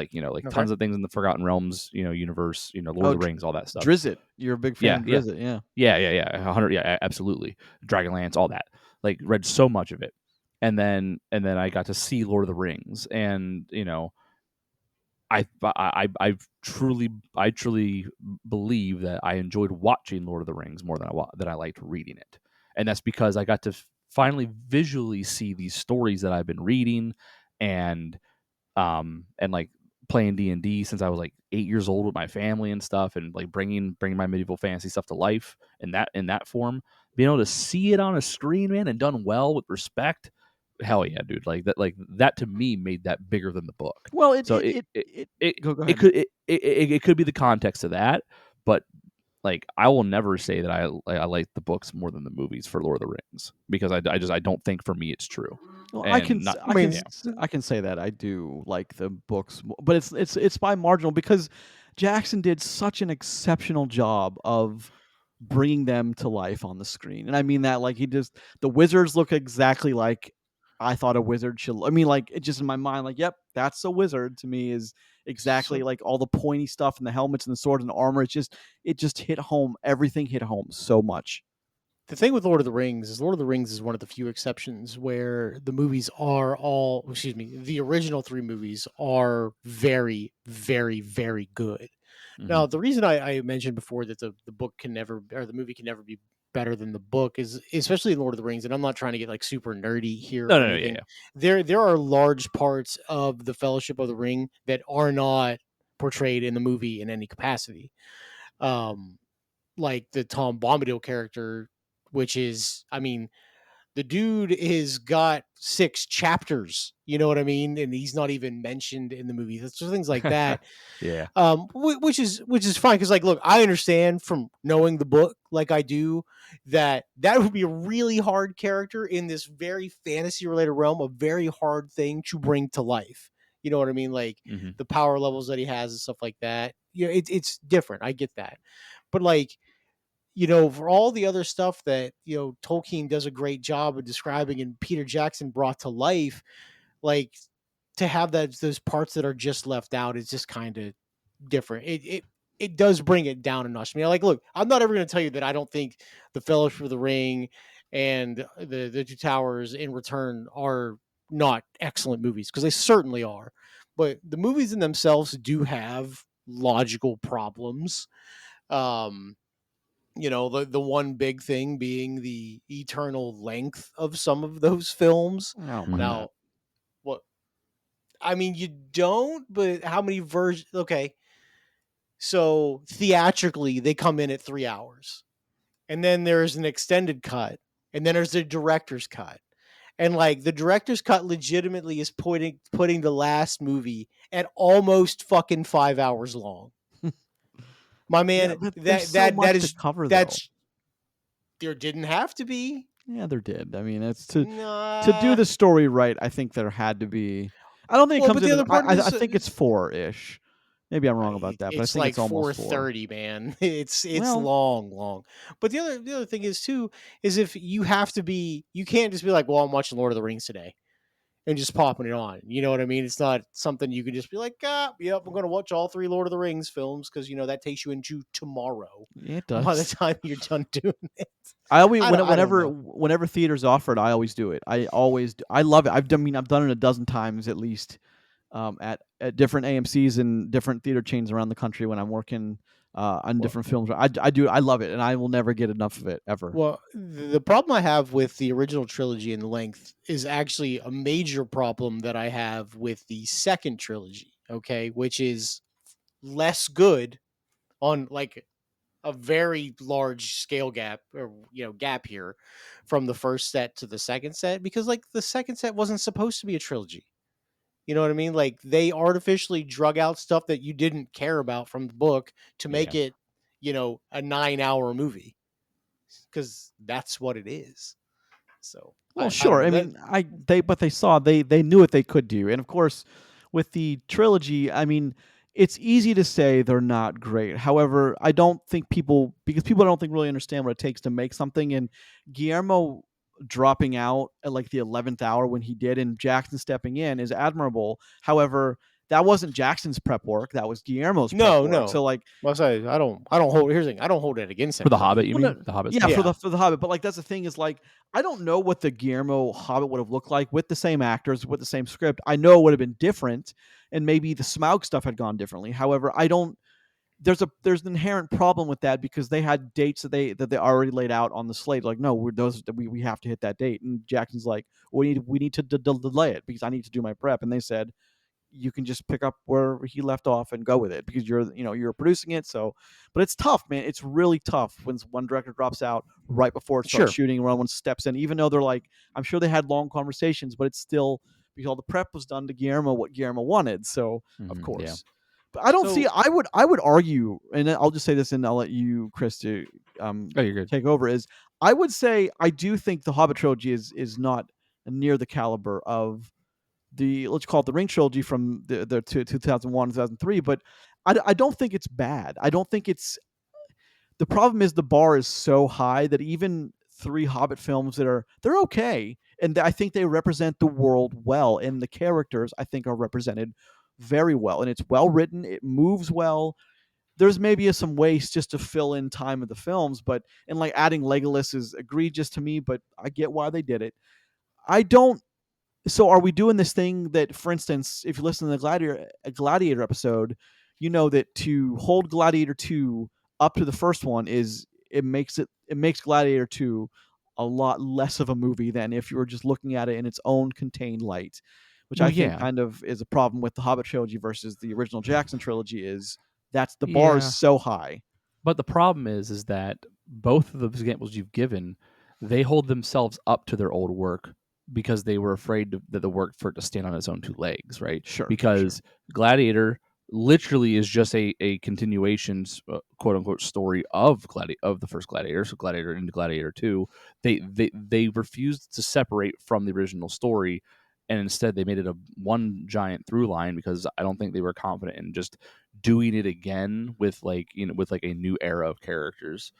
tons of things in the Forgotten Realms, universe, Lord of the Rings, all that stuff. Drizzt, you're a big fan of Drizzt, yeah. 100, yeah, absolutely. Dragonlance, all that. Like, read so much of it, and then I got to see Lord of the Rings, and I truly believe that I enjoyed watching Lord of the Rings more than I liked reading it, and that's because I got to finally visually see these stories that I've been reading and like playing D&D since I was like 8 years old with my family and stuff, and like bringing my medieval fantasy stuff to life in that form, being able to see it on a screen, man, and done well with respect. Hell yeah, dude! Like that to me made that bigger than the book. Well, go it ahead. it could be the context of that, but like I will never say that I like the books more than the movies for Lord of the Rings, because I don't think for me it's true. Well, And not, I can say that I do like the books, but it's by marginal, because Jackson did such an exceptional job of bringing them to life on the screen, and I mean that like the wizards look exactly like I thought a wizard should. I mean, like, it just in my mind, like, yep, that's a wizard to me, is exactly So like all the pointy stuff and the helmets and the swords and the armor. It just hit home. Everything hit home so much. the thing with Lord of the Rings is Lord of the Rings is one of the few exceptions where the movies are all, excuse me, the original 3 movies are very, very, very good. Now, the reason I mentioned before that the book can never, or the movie can never be better than the book, is especially in Lord of the Rings, and I'm not trying to get like super nerdy here or no, anything. yeah. There are large parts of the Fellowship of the Ring that are not portrayed in the movie in any capacity. Like the Tom Bombadil character, which is, I mean, the dude is got 6 chapters, you know what I mean? And he's not even mentioned in the movie. That's just things like that. Yeah. Which is fine, because like, look, I understand from knowing the book like I do that would be a really hard character in this very fantasy related realm, a very hard thing to bring to life. You know what I mean? Like the power levels that he has and stuff like that. You know, it's different. I get that, but like, you know, for all the other stuff that, you know, Tolkien does a great job of describing and Peter Jackson brought to life, like, to have those parts that are just left out is just kind of different. It does bring it down a notch. I mean, like, look, I'm not ever going to tell you that I don't think the Fellowship of the Ring and the Two Towers in Return are not excellent movies, because they certainly are. But the movies in themselves do have logical problems. Um, you know, the one big thing being the eternal length of some of those films. I don't mind that. Now, what, I mean, you don't, but how many versions? Okay, so theatrically, they come in at 3 hours, and then there's an extended cut, and then there's the director's cut, and like the director's cut legitimately is putting the last movie at almost fucking 5 hours long. My Yeah, man, but there's so much to cover, though. that's there didn't have to be. Yeah, there did. I mean, it's to do Nah. the story right. I think there had to be. I don't think it Well, comes but the in. other part I is think it's 4-ish. Maybe I'm wrong about that, but I it's think like it's almost 4. 4:30, man. It's Well, long. But the other thing is too is if you have to be, you can't just be like, well, I'm watching Lord of the Rings today and just popping it on. You know what I mean? It's not something you can just be like, yep, I'm going to watch all 3 Lord of the Rings films, because you know that takes you into tomorrow. yeah, it By the does. time you're done doing it, I always I don't know. whenever theaters offer it, I always do it. I love it. I've done it a dozen times at least, at different AMC's and different theater chains around the country when I'm working on Well, different films. I love it, and I will never get enough of it ever. Well, the problem I have with the original trilogy in length is actually a major problem that I have with the second trilogy, okay, which is less good on like a very large scale gap, or you know, gap here from the first set to the second set, because like the second set wasn't supposed to be a trilogy. You know what I mean? Like they artificially drug out stuff that you didn't care about from the book to make Yeah. it, you know, a 9-hour movie, because that's what it is. So Well, I don't sure. know I that. mean, they knew what they could do, and of course, with the trilogy, I mean, it's easy to say they're not great. However, I don't think because people don't think really understand what it takes to make something, and Guillermo dropping out at like the 11th hour when he did, and Jackson stepping in is admirable. However, that wasn't Jackson's prep work; that was Guillermo's prep No, work. no. So, like, Well, I don't hold. Here's the thing. I don't hold it against For the Hobbit, anybody. you well, mean? no, The Hobbit's yeah, prep? Yeah. for the Hobbit, but like that's the thing is like I don't know what the Guillermo Hobbit would have looked like with the same actors with the same script. I know it would have been different, and maybe the Smaug stuff had gone differently. However, I don't. there's an inherent problem with that because they had dates that they already laid out on the slate. Like, no, we have to hit that date. And Jackson's like, we need to delay it because I need to do my prep. And they said, you can just pick up where he left off and go with it because you're producing it. So, but it's tough, man. It's really tough when one director drops out right before it starts shooting, and one steps in. Even though they're like, I'm sure they had long conversations, but it's still because all the prep was done to Guillermo what Guillermo wanted. So of course. Yeah. But I don't see. I would argue, and I'll just say this, and I'll let you, Chris, to take over. Is I would say I do think the Hobbit trilogy is not near the caliber of the, let's call it the Ring trilogy from the 2001, 2003. But I don't think it's bad. I don't think it's. The problem is the bar is so high that even 3 Hobbit films they're okay, and I think they represent the world well, and the characters I think are represented very well, and it's well written. It moves well. There's maybe some waste just to fill in time of the films, and like adding Legolas is egregious to me, but I get why they did it. I don't. So are we doing this thing that, for instance, if you listen to the Gladiator episode, you know that to hold Gladiator 2 up to the first one it makes Gladiator 2 a lot less of a movie than if you were just looking at it in its own contained light, which I think kind of is a problem with the Hobbit trilogy versus the original Jackson trilogy. Is that's the bar is so high. But the problem is that both of the examples you've given, they hold themselves up to their old work because they were afraid that the work for it to stand on its own 2 legs, right? Sure. Because Gladiator literally is just a continuation, quote unquote, story of the first Gladiator. So Gladiator into Gladiator 2, they refused to separate from the original story, and instead they made it a one giant through line because I don't think they were confident in just doing it again with with a new era of characters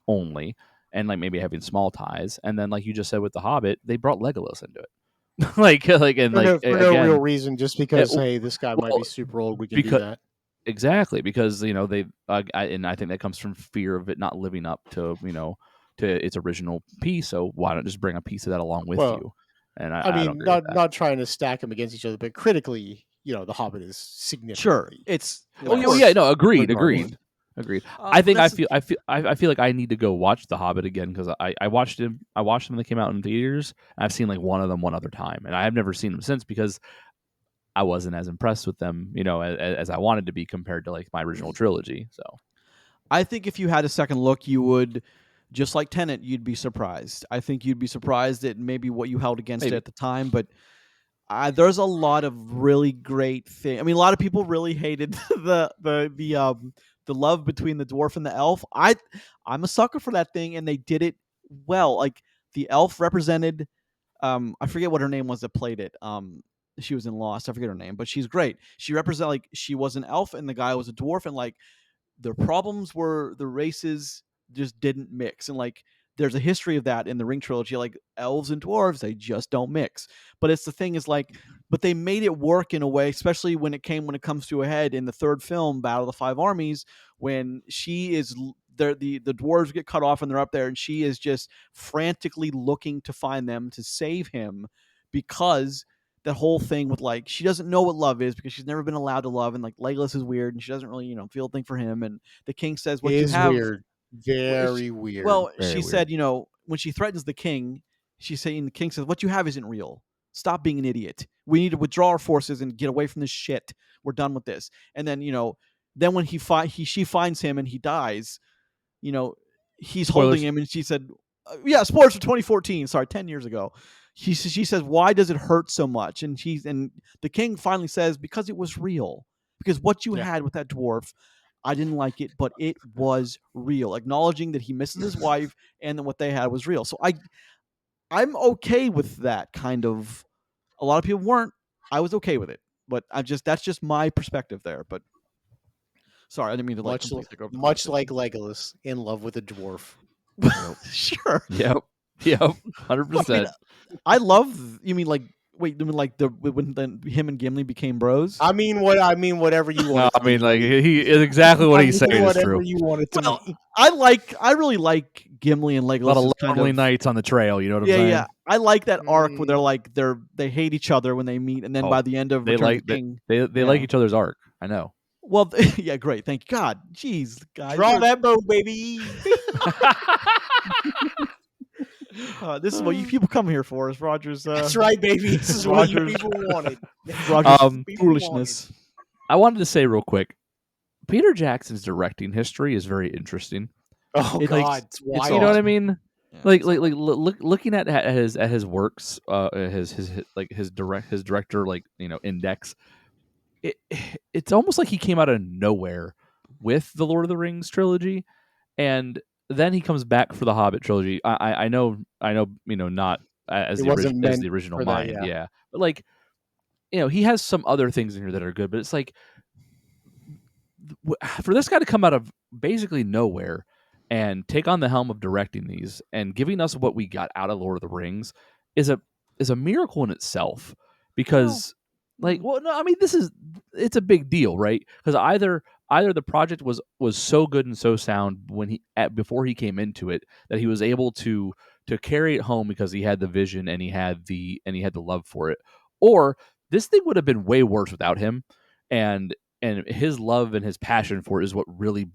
only, and like maybe having small ties. And then, like you just said with the Hobbit, they brought Legolas into it. For no real reason, just because hey, this guy might be super old, we can do that. Exactly, because they and I think that comes from fear of it not living up to to its original piece. So why not just bring a piece of that along with you? And I mean, not trying to stack them against each other, but critically, the Hobbit is significant. Sure, it's agreed. I feel like I need to go watch The Hobbit again because I watched them when they came out in theaters. And I've seen like one of them one other time, and I have never seen them since because I wasn't as impressed with them, as I wanted to be compared to like my original trilogy. So I think if you had a second look, you would, just like Tenet, you'd be surprised. I think you'd be surprised at maybe what you held against it at the time, but there's a lot of really great things. I mean, a lot of people really hated the love between the dwarf and the elf. I'm a sucker for that thing, and they did it well. Like the elf represented, I forget what her name was that played it. She was in Lost. I forget her name, but she's great. She represented, like, she was an elf and the guy was a dwarf, and like their problems were the races just didn't mix, and like there's a history of that in the Ring trilogy. Like elves and dwarves, they just don't mix. But it's the thing is like, but they made it work in a way, especially when it comes to a head in the third film, Battle of the Five Armies, when she is there, the dwarves get cut off and they're up there, and she is just frantically looking to find them to save him, because that whole thing with like she doesn't know what love is because she's never been allowed to love, and like Legolas is weird and she doesn't really feel a thing for him, and the king says what you have weird. Very weird. Well, Very she weird. said, when she threatens the king, she's saying, the king says, what you have isn't real. Stop being an idiot. We need to withdraw our forces and get away from this shit. We're done with this. And then, then when she finds him and he dies, he's holding him, and she said, spoilers for 2014. Sorry, 10 years ago. She says, why does it hurt so much? And the king finally says, because it was real. Because what you had with that dwarf, I didn't like it, but it was real. Acknowledging that he misses his wife and that what they had was real. So I'm okay with that kind of. A lot of people weren't. I was okay with it, but that's just my perspective there. But sorry, I didn't mean to much like Legolas, in love with a dwarf. Sure. Yep. 100%. I love. You mean like? Wait, you mean like when him and Gimli became bros? I mean whatever you want. No, I mean like he is exactly what he's saying is true. You want it to be. I really like Gimli and Legolas. A lot of lonely nights on the trail. You know what I'm saying? Yeah. I like that arc where they hate each other when they meet, and then by the end of they Return like of the King, they like each other's arc. I know. Well, yeah, great. Thank you. God, jeez, guys. Draw that bow, baby. This is what you people come here for, is Roger's. That's right, baby. This is what you Roger's- people wanted. Roger's People foolishness. I wanted to say real quick, Peter Jackson's directing history is very interesting. Oh God, it's You wild. know what I mean? Yeah, Looking at his works, his director index. It's almost like he came out of nowhere with the Lord of the Rings trilogy, and then he comes back for the Hobbit trilogy. I know, not as the original Mind, yeah. But he has some other things in here that are good, but it's like for this guy to come out of basically nowhere and take on the helm of directing these and giving us what we got out of Lord of the Rings is a miracle in itself, because it's a big deal, right? Because either the project was so good and so sound before he came into it that he was able to carry it home because he had the vision and he had the love for it, or this thing would have been way worse without him, and his love and his passion for it is what really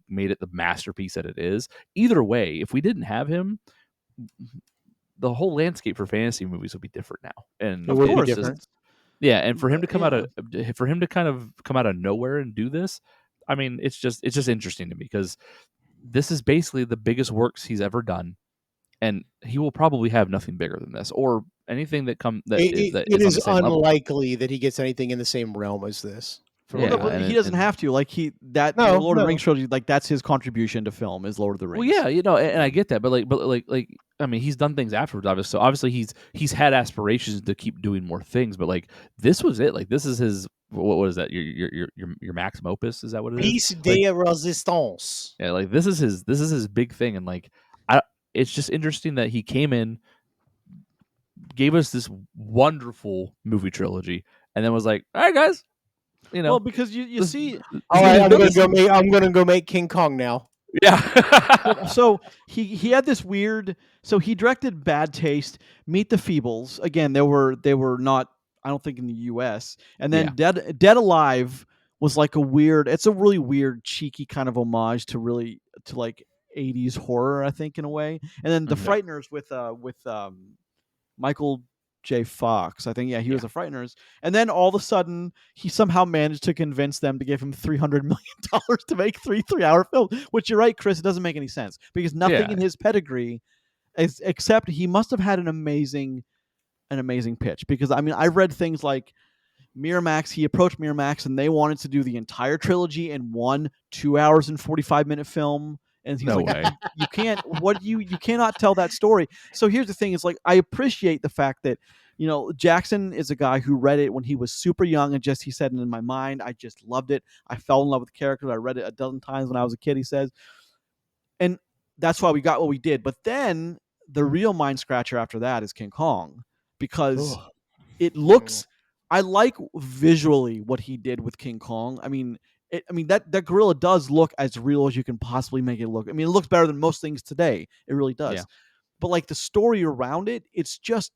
made it the masterpiece that it is. Either way, if we didn't have him, the whole landscape for fantasy movies would be different now. And it would be different. Yeah, and for him to kind of come out of nowhere and do this, I mean, it's just interesting to me, because this is basically the biggest works he's ever done, and he will probably have nothing bigger than this or anything that It is on is the same level. unlikely that he gets anything in the same realm as this. But he doesn't have to. The Lord of the Rings trilogy, that's his contribution to film, is Lord of the Rings. Well, yeah, and I get that, but I mean, he's done things afterwards, obviously. So obviously he's had aspirations to keep doing more things, but this was it. This is his, what is that? Your maximum opus, is that what it is? Piece de Resistance. Yeah, this is his big thing, and it's just interesting that he came in, gave us this wonderful movie trilogy, and then was like, "All right, guys." Well, because you see, all right, I'm gonna go make King Kong now. Yeah. So he had this weird. So he directed Bad Taste, Meet the Feebles. Again, they were not, I don't think, in the U.S. And then Dead Alive was a weird. It's a really weird, cheeky kind of homage to 80s horror, I think, in a way. And then The Frighteners with Michael J. Fox. I think, he was the Frighteners. And then all of a sudden, he somehow managed to convince them to give him $300 million to make three-hour films, which, you're right, Chris, it doesn't make any sense, because nothing in his pedigree, except he must have had an amazing pitch. Because, I mean, I read things like Miramax, he approached Miramax and they wanted to do the entire trilogy in 2 hours and 45-minute film. And he's way. You can't. You cannot tell that story. So here's the thing: is I appreciate the fact that Jackson is a guy who read it when he was super young, and he said, in my mind, I just loved it. I fell in love with the character. I read it a dozen times when I was a kid, he says, and that's why we got what we did. But then the real mind scratcher after that is King Kong, because it looks. I like visually what he did with King Kong. I mean, that gorilla does look as real as you can possibly make it look. I mean, it looks better than most things today. It really does. Yeah. But the story around it, it's just,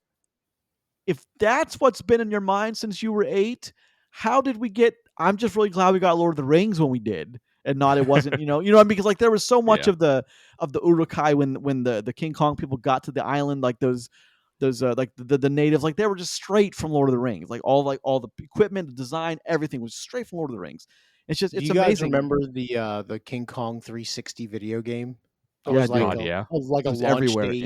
if that's what's been in your mind since you were 8, how did we get? I'm just really glad we got Lord of the Rings when we did, and not it wasn't. Because there was so much of the Uruk-hai when the King Kong people got to the island, those the natives, they were just straight from Lord of the Rings. All the equipment, the design, everything was straight from Lord of the Rings. It's just, it's amazing. Do you guys remember the King Kong 360 video game? It was a launch everywhere. date.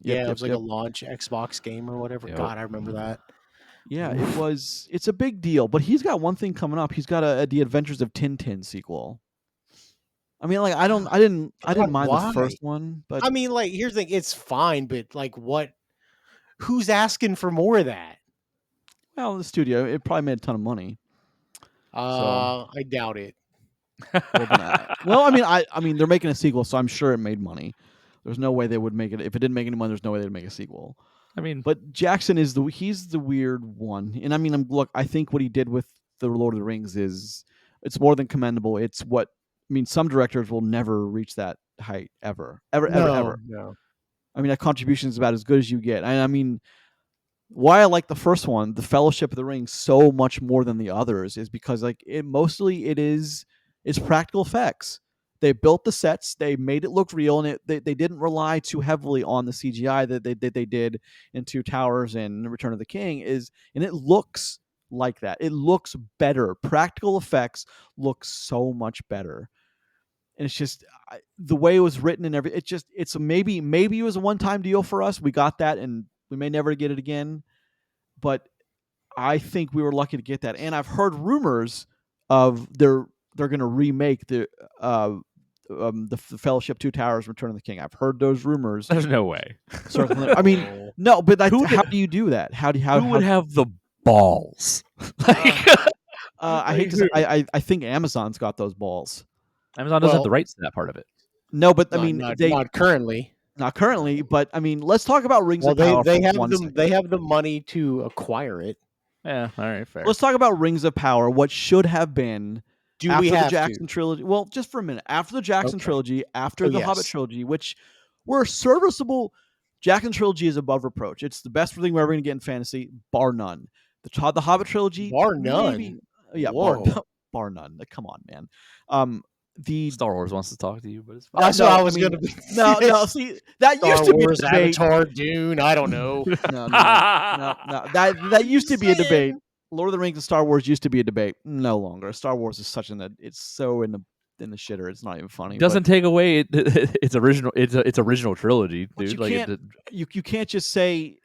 It was a launch Xbox game or whatever. God, I remember that. Yeah, it's a big deal. But he's got one thing coming up. He's got the Adventures of Tintin sequel. I mean, I didn't mind the first one, but I mean, here's the thing: it's fine, but what? Who's asking for more of that? Well, the studio, it probably made a ton of money. I doubt it. Well, I mean, they're making a sequel, so I'm sure it made money. There's no way they would make it. If it didn't make any money, there's no way they'd make a sequel. I mean, but Jackson he's the weird one. And I mean, I think what he did with the Lord of the Rings it's more than commendable. It's some directors will never reach that height ever. No. I mean, that contribution is about as good as you get. I mean, why I like the first one, the Fellowship of the Ring, so much more than the others is because like it's practical effects. They built the sets, they made it look real, and they didn't rely too heavily on the CGI that they did in Two Towers and Return of the King. And it looks like that. It looks better. Practical effects look so much better. And it's just the way it was written and it's maybe it was a one-time deal for us. We got that, and we may never get it again. But I think we were lucky to get that. And I've heard rumors of they're going to remake the Fellowship, Two Towers, Return of the King. I've heard those rumors. There's no way. Circling. I mean, no, but how do you do that? Who would have the balls? I hate to say, I think Amazon's got those balls. Amazon doesn't have the rights to that part of it. No, but not currently. Not currently, but I mean, let's talk about Rings of Power. They have the money to acquire it. Yeah, all right, fair. Let's talk about Rings of Power. What should have been after the Jackson trilogy? Well, just for a minute, after the Jackson trilogy, after the Hobbit trilogy, which were serviceable. Jackson trilogy is above reproach. It's the best thing we're ever going to get in fantasy, bar none. The Hobbit trilogy, bar none. Maybe, yeah, bar none. Come on, man. The Star Wars wants to talk to you, but it's fine. That's what I was going to be. No. See, that Star used to Wars, be a debate. Avatar, Dune. I don't know. No. That used to be a debate. Lord of the Rings and Star Wars used to be a debate. No longer. Star Wars is it's so in the shitter. It's not even funny. Doesn't take away its original. Its original trilogy, dude. You can't just say,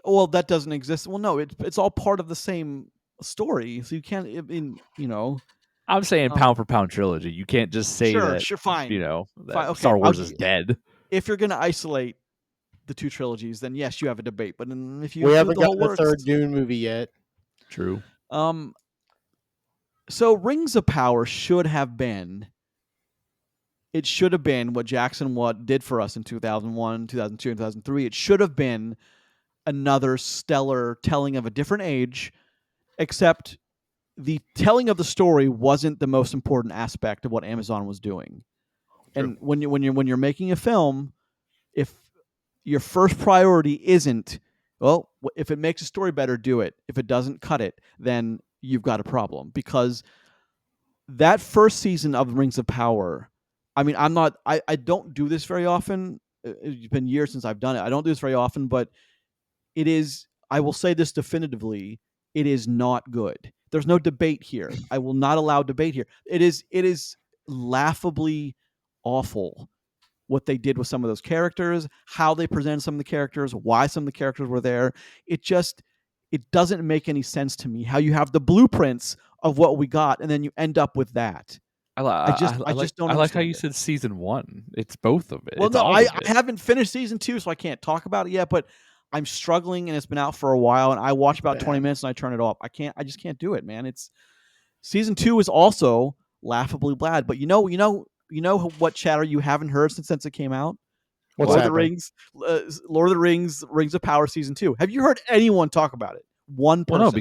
well, that doesn't exist. Well, no, it's all part of the same story. So you can't. I'm saying pound for pound trilogy. You can't just say that. Sure, fine. That Star Wars is dead. If you're going to isolate the two trilogies, then yes, you have a debate. But if you we haven't got the third Dune movie yet. True. So Rings of Power should have been what Jackson did for us in 2001, 2002, and 2003. It should have been another stellar telling of a different age, except the telling of the story wasn't the most important aspect of what Amazon was doing. True. And when you're making a film, if your first priority isn't, well, if it makes a story better, do it. If it doesn't, cut it. Then you've got a problem. Because that first season of Rings of Power, I mean, I don't do this very often. It's been years since I've done it. I don't do this very often, but it is, I will say this definitively, it is not good. There's no debate here. I will not allow debate here. It is laughably awful what they did with some of those characters, how they presented some of the characters, why some of the characters were there. It doesn't make any sense to me how you have the blueprints of what we got and then you end up with that. I just don't. I like how you said season 1. It's both of it. Well, no, I haven't finished season 2, so I can't talk about it yet. But I'm struggling, and it's been out for a while. And I watch about 20 minutes and I turn it off. I just can't do it, man. It's season 2 is also laughably bad. But you know what chatter you haven't heard since it came out? Lord of the Rings, Rings of Power season 2. Have you heard anyone talk about it? One person? Well,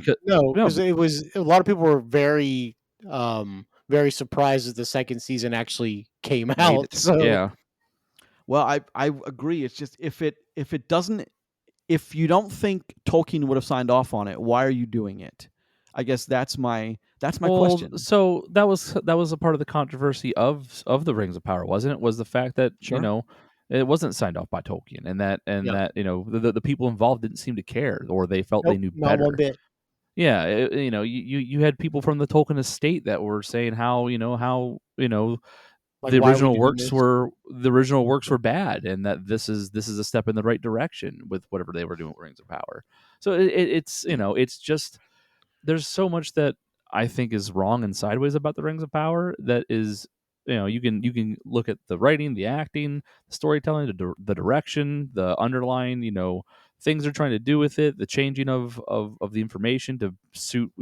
because it was a lot of people were very very surprised that the second season actually came out. So yeah. Well, I agree. It's just if you don't think Tolkien would have signed off on it, why are you doing it? I guess that's my question. So that was a part of the controversy of the Rings of Power, wasn't it? Was the fact that it wasn't signed off by Tolkien, and that the people involved didn't seem to care, or they felt they knew better. Not one bit. Yeah, you had people from the Tolkien estate that were saying how like the original works were bad, and that this is a step in the right direction with whatever they were doing with Rings of Power. So it's just there's so much that I think is wrong and sideways about the Rings of Power that is you can look at the writing, the acting, the storytelling, the direction, the underlying things they're trying to do with it, the changing of the information to suit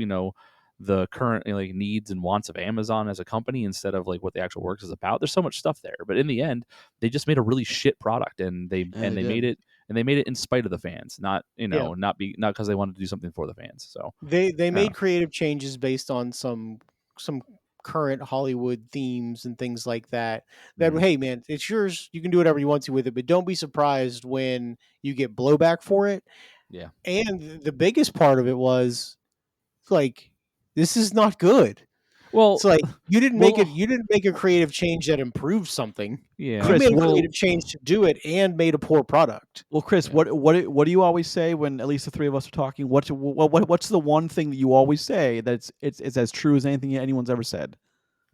the current needs and wants of Amazon as a company instead of what the actual works is about. There's so much stuff there, but in the end, they just made a really shit product, and they made it in spite of the fans, not because they wanted to do something for the fans. So they made creative changes based on some current Hollywood themes and things like that. Hey man, it's yours. You can do whatever you want to with it, but don't be surprised when you get blowback for it. Yeah. And the biggest part of it was like, this is not good. Well, it's like you didn't make a creative change that improved something. Yeah. You Chris, made a creative change to do it and made a poor product. Well, Chris, what do you always say when at least the three of us are talking? What's the one thing that you always say that's it's as true as anything anyone's ever said?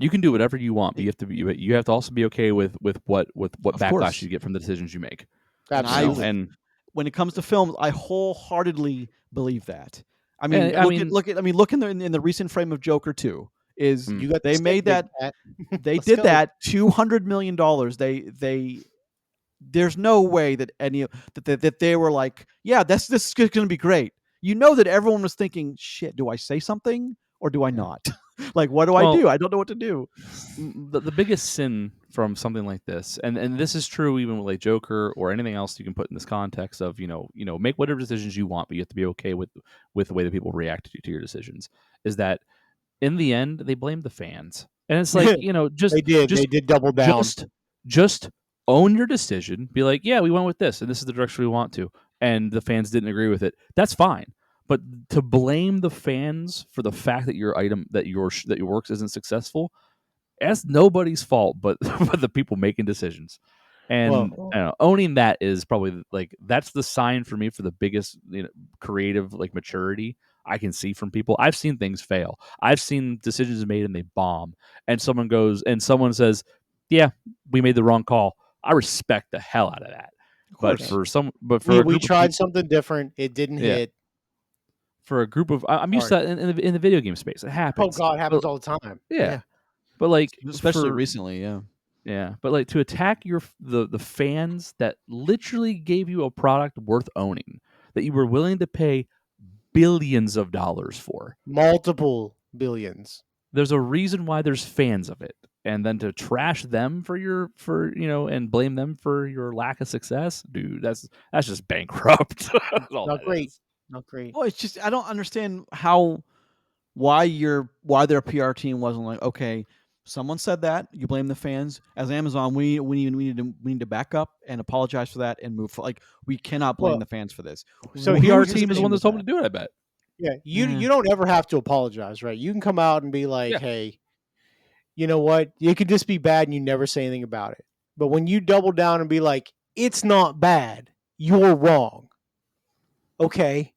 You can do whatever you want, but you have to also be okay with what backlash course. you get from the decisions you make. Absolutely. And when it comes to films, I wholeheartedly believe that. I mean, and, look in the recent frame of Joker 2 is You got they the made stick, that big cat. they Let's did go. that $200 million. They there's no way that that they were like, yeah, this is going to be great. You know that everyone was thinking, shit, do I say something or do I not? Like, what do I do? I don't know what to do. The biggest sin from something like this, and this is true even with like Joker or anything else you can put in this context of make whatever decisions you want, but you have to be okay with the way that people react to your decisions. Is that in the end they blame the fans, and it's like They did double down. Just own your decision. Be like, yeah, we went with this, and this is the direction we want to, and the fans didn't agree with it. That's fine. But to blame the fans for the fact that your works isn't successful, that's nobody's fault but but the people making decisions. And I don't know, owning that is probably like that's the sign for me for the biggest creative like maturity I can see from people. I've seen things fail. I've seen decisions made and they bomb. And someone says, "Yeah, we made the wrong call." I respect the hell out of that. But we tried something different. It didn't hit. For a group of, I'm used to that in the video game space. It happens. Oh God, it happens all the time. Yeah. But like, especially recently, yeah. Yeah, but like to attack the fans that literally gave you a product worth owning, that you were willing to pay billions of dollars for. Multiple billions. There's a reason why there's fans of it. And then to trash them and blame them for your lack of success, dude, that's just bankrupt. Not great. Not great. Well, it's just I don't understand why their PR team wasn't like, okay, someone said that, you blame the fans. As Amazon, we need to back up and apologize for that and move for, like, we cannot blame the fans for this. So PR team is the one that's told to do it, I bet. Yeah, you don't ever have to apologize, right? You can come out and be like, hey, you know what? You could just be bad and you never say anything about it. But when you double down and be like, it's not bad, you're wrong. Okay.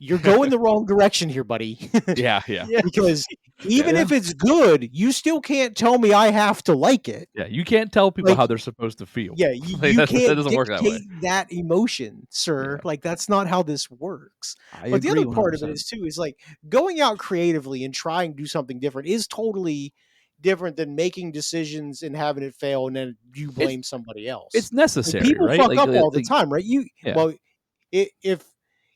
You're going the wrong direction here, buddy. Yeah. Because even if it's good, you still can't tell me I have to like it. Yeah, you can't tell people how they're supposed to feel. Yeah, you can't that doesn't work that way. That emotion, sir. Yeah. Like, that's not how this works. But the other part 100%. Of it is too, is like going out creatively and trying to do something different is totally different than making decisions and having it fail and then you blame somebody else. It's necessary. Like, people right? fuck up all the time, right? Well,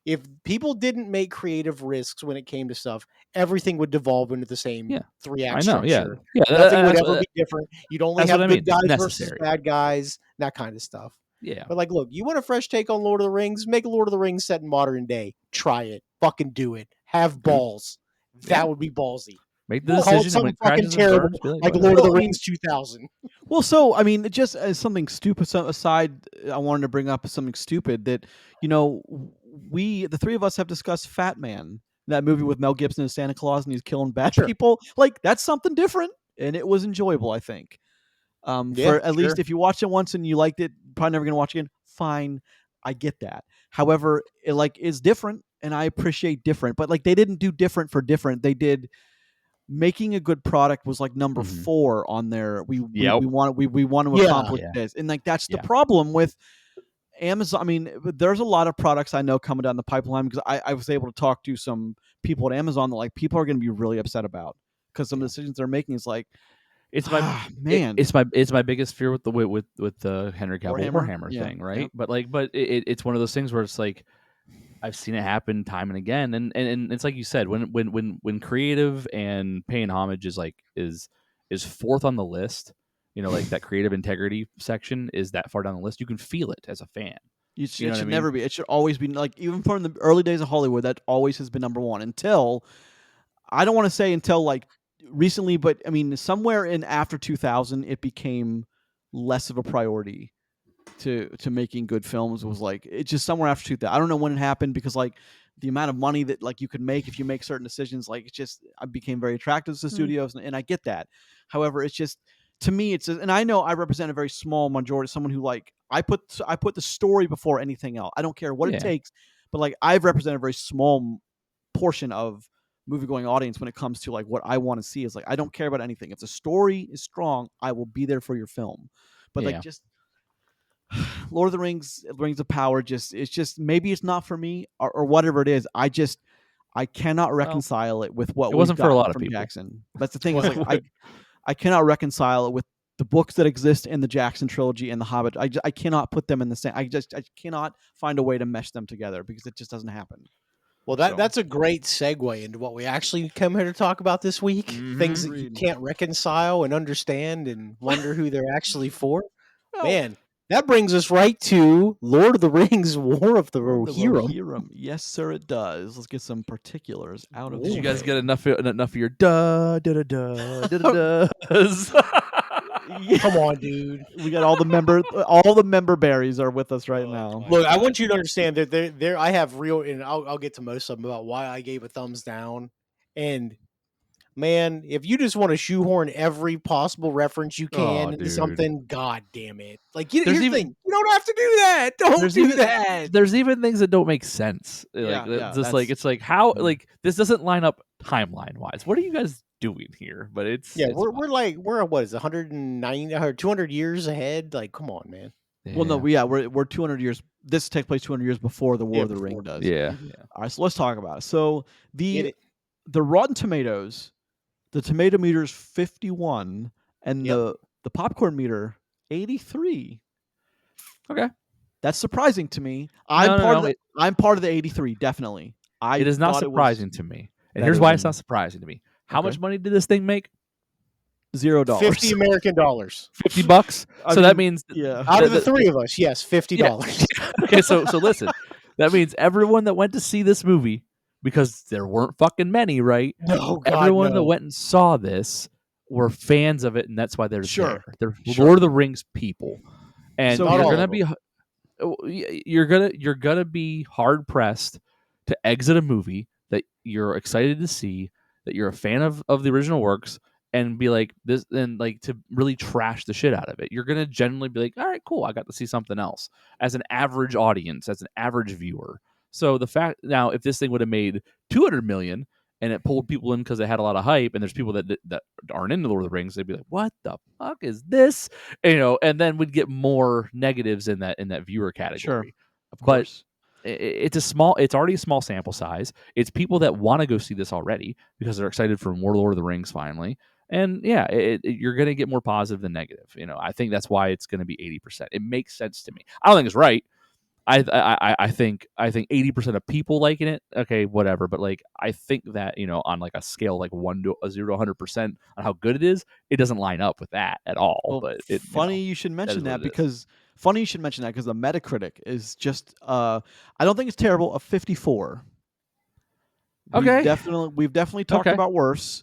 if people didn't make creative risks when it came to stuff, everything would devolve into the same 3-act structure. Yeah. Nothing would ever be different. You'd only have good guys versus bad guys, that kind of stuff. Yeah. But like, look, you want a fresh take on Lord of the Rings? Make a Lord of the Rings set in modern day. Try it. Fucking do it. Have balls. That would be ballsy. Make the decision something fucking terrible, like Lord of the Rings 2000. Well, so I mean, just as something stupid aside, I wanted to bring up something stupid that the three of us have discussed Fat Man, that movie with Mel Gibson as Santa Claus, and he's killing bad people. Like, that's something different, and it was enjoyable, I think. For at least if you watched it once and you liked it, probably never gonna watch it again. Fine, I get that. However, it is different, and I appreciate different. But like, they didn't do different for different. They did. Making a good product was like number 4 on there. We want to accomplish this, and like that's the problem with Amazon. I mean, there's a lot of products I know coming down the pipeline because I was able to talk to some people at Amazon that like people are going to be really upset about because some of the decisions they're making is like, it's my biggest fear with the Henry Cavill Warhammer thing, right? Yeah. But it's one of those things where it's like, I've seen it happen time and again, and it's like you said, when creative and paying homage is fourth on the list, like that creative integrity section is that far down the list, you can feel it as a fan. It should never be. It should always be, like, even from the early days of Hollywood, that always has been number one. Until, I don't want to say until like recently, but I mean somewhere in after 2000, it became less of a priority. to making good films was like it's just somewhere after 2000. I don't know when it happened because like the amount of money that like you could make if you make certain decisions, like it's just I became very attractive to studios, and I get that. However, it's just to me, it's and I know I represent a very small majority, someone who like I put the story before anything else. I don't care what it takes, but like I've represented a very small portion of movie going audience when it comes to like what I want to see is like I don't care about anything. If the story is strong, I will be there for your film. But like just Lord of the Rings, Rings of Power, it's just maybe it's not for me or whatever it is. I cannot reconcile it with what it wasn't we've for a gotten lot of from people. Jackson. That's the thing. Is like I cannot reconcile it with the books that exist in the Jackson trilogy and the Hobbit. I cannot put them in the same. I cannot find a way to mesh them together because it just doesn't happen. Well, that's a great segue into what we actually come here to talk about this week. Things that you can't reconcile and understand and wonder who they're actually for. Man, that brings us right to Lord of the Rings, War of the Rohirrim. Yes, sir, it does. Let's get some particulars out of. Did you guys get enough of your da da da da da da's? Come on, dude. We got all the member berries are with us right now. Look, I want you to understand that there I have real, and I'll get to most of them about why I gave a thumbs down. And man, if you just want to shoehorn every possible reference you can into something, god damn it! Like here's the thing, you don't have to do that. Don't do that. There's even things that don't make sense. Like it's like how like this doesn't line up timeline wise. What are you guys doing here? But we're what is 190 or 200 years ahead? Like, come on, man. Yeah. Well, no, we're 200 years. This takes place 200 years before the War of the Ring does. Yeah. All right, so let's talk about it. So the Rotten Tomatoes, the tomato meter is 51, and the popcorn meter 83. Okay, that's surprising to me. I'm part of the 83, definitely. It is not surprising to me, and here's why it's not surprising to me. How much money did this thing make? $0. 50 American dollars. $50. That means out of the three of us, yes, $50. Okay, so listen. That means everyone that went to see this movie, because there weren't fucking many, right? No, God, everyone that went and saw this were fans of it, and that's why they're there. They're Lord of the Rings people, and so you're gonna be hard pressed to exit a movie that you're excited to see, that you're a fan of the original works, and be like this, and like to really trash the shit out of it. You're gonna generally be like, all right, cool, I got to see something else. As an average audience, as an average viewer. So the fact now, if this thing would have made 200 million and it pulled people in because it had a lot of hype, and there's people that aren't into Lord of the Rings, they'd be like, "What the fuck is this?" And then we'd get more negatives in that viewer category. Sure, of course. It's already a small sample size. It's people that want to go see this already because they're excited for more Lord of the Rings finally. And you're going to get more positive than negative. I think that's why it's going to be 80%. It makes sense to me. I don't think it's right. I think 80% of people liking it. Okay, whatever. But like, I think that on like a scale like 0 to 100% on how good it is, it doesn't line up with that at all. Well, but you should mention that because the Metacritic is just I don't think it's terrible. A 54. Okay, we've definitely talked about worse.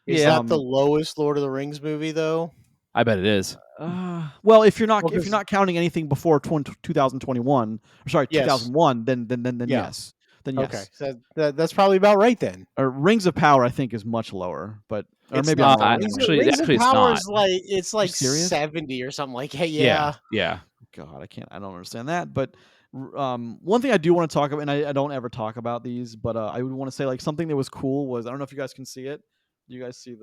Is that the lowest Lord of the Rings movie though? I bet it is. Well, if you're not counting anything before 2021, or sorry, 2001, then yes. Then yes. Okay, so that's probably about right then. Or Rings of Power, I think, is much lower, but or it's maybe not. I'm actually, Rings of Power is it's like 70 or something. Like, hey, yeah. God, I don't understand that. But one thing I do want to talk about, and I don't ever talk about these, but I would want to say like something that was cool was, I don't know if you guys can see it. Do you guys see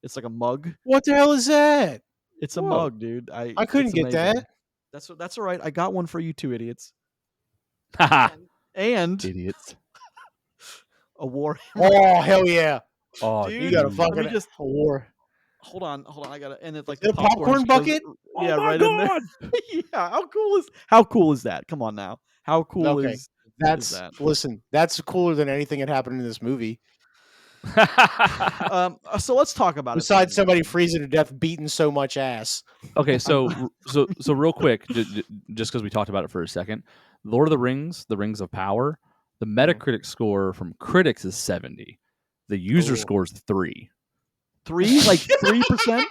it's like a mug? What the hell is that? It's a mug, dude. I couldn't get that. That's all right. I got one for you two idiots. And idiots. A war. Oh hell yeah! Oh, dude, you got a fucking a war. Hold on. I got to, and it's like the popcorn bucket. Yeah, right in there. Yeah, how cool is that? Come on now. How cool is that? Listen, that's cooler than anything that happened in this movie. So let's talk about it. Besides somebody freezing to death, beating so much ass. Okay, so real quick, just because we talked about it for a second, Lord of the Rings, the Rings of Power, the Metacritic score from critics is 70. The user score is 3. 3, like 3%.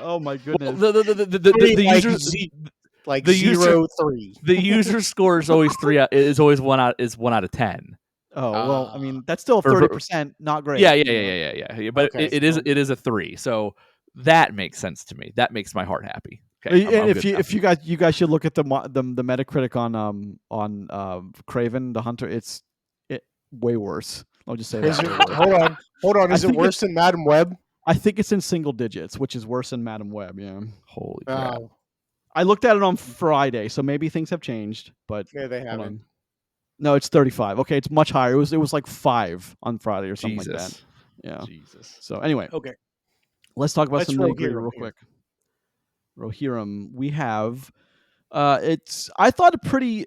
Oh my goodness. Well, the users. like 0-3. The user score is always 1 out of 10. Oh well, I mean that's still 30%, not great. Yeah. But Okay, it is a 3, so that makes sense to me. That makes my heart happy. Okay, and if you guys should look at the Metacritic on Craven the Hunter, it's way worse. I'll just say that. Hold on. Is it worse than Madam Web? I think it's in single digits, which is worse than Madam Web. Yeah. Holy crap! I looked at it on Friday, so maybe things have changed. But yeah, they haven't. No, it's 35. Okay, it's much higher. It was like 5 on Friday or something like that. Yeah. Jesus. So anyway, okay, let's talk about some nitty-gritty real quick. Rohirrim, we have. I thought a pretty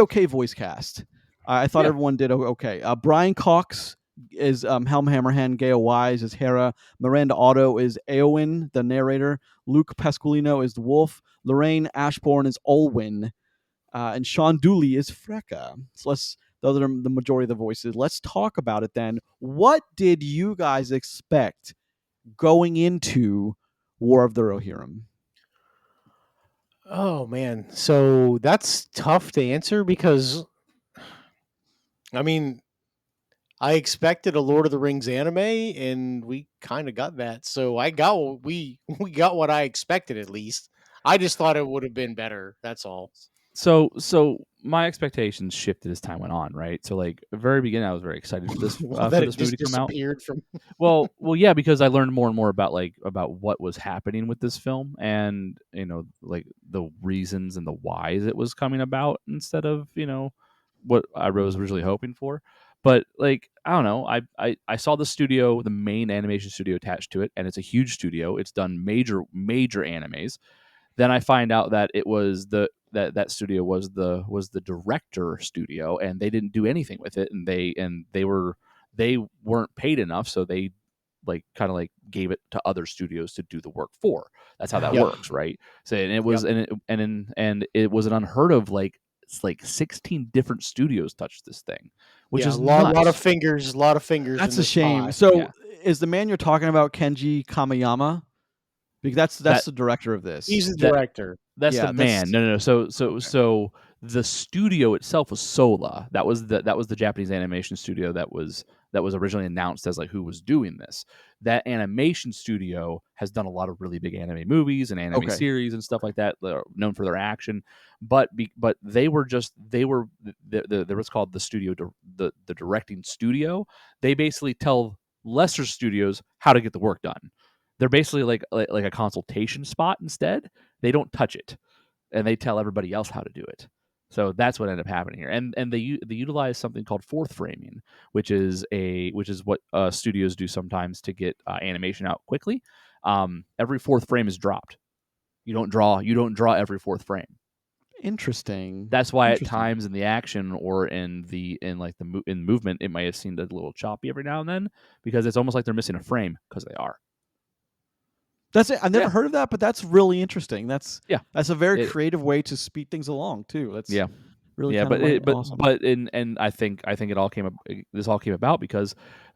okay voice cast. I thought everyone did okay. Brian Cox is Helm Hammerhand. Gail Wise is Hera. Miranda Otto is Eowyn, the narrator. Luke Pasqualino is the Wolf. Lorraine Ashbourne is Olwyn. And Sean Dooley is Freka. So those are the majority of the voices. Let's talk about it then. What did you guys expect going into War of the Rohirrim? Oh man, so that's tough to answer because, I mean, I expected a Lord of the Rings anime, and we kind of got that. So I got what we got what I expected at least. I just thought it would have been better. That's all. So my expectations shifted as time went on, right? So like the very beginning, I was very excited for this Well, for this movie to come out. From well, yeah, because I learned more and more about what was happening with this film, and like the reasons and the whys it was coming about instead of what I was originally hoping for. But like I don't know, I saw the studio, the main animation studio attached to it, and it's a huge studio. It's done major animes. Then I find out that it was that studio was the director studio, and they didn't do anything with it, and they weren't paid enough, so they kind of gave it to other studios to do the work for. That's how that works, right? So and it was and it was an unheard of it's 16 different studios touched this thing, which is a lot of fingers, That's a shame. So is the man you're talking about Kenji Kamiyama? Because that's the director of this. He's the director. That's the man. No. So the studio itself was Sola. That was the Japanese animation studio that was originally announced as who was doing this. That animation studio has done a lot of really big anime movies and anime series and stuff like that. They're known for their action, but they were what's called the studio, the directing studio. They basically tell lesser studios how to get the work done. They're basically like a consultation spot instead. They don't touch it, and they tell everybody else how to do it. So that's what ended up happening here. And they utilize something called fourth framing, which is what studios do sometimes to get animation out quickly. Every fourth frame is dropped. You don't draw every fourth frame. Interesting. That's why at times in the action or in movement, it might have seemed a little choppy every now and then, because it's almost like they're missing a frame, because they are. That's it. I've never heard of that, but that's really interesting. That's a very creative way to speed things along too. That's really awesome. But I think it all came up. This all came about because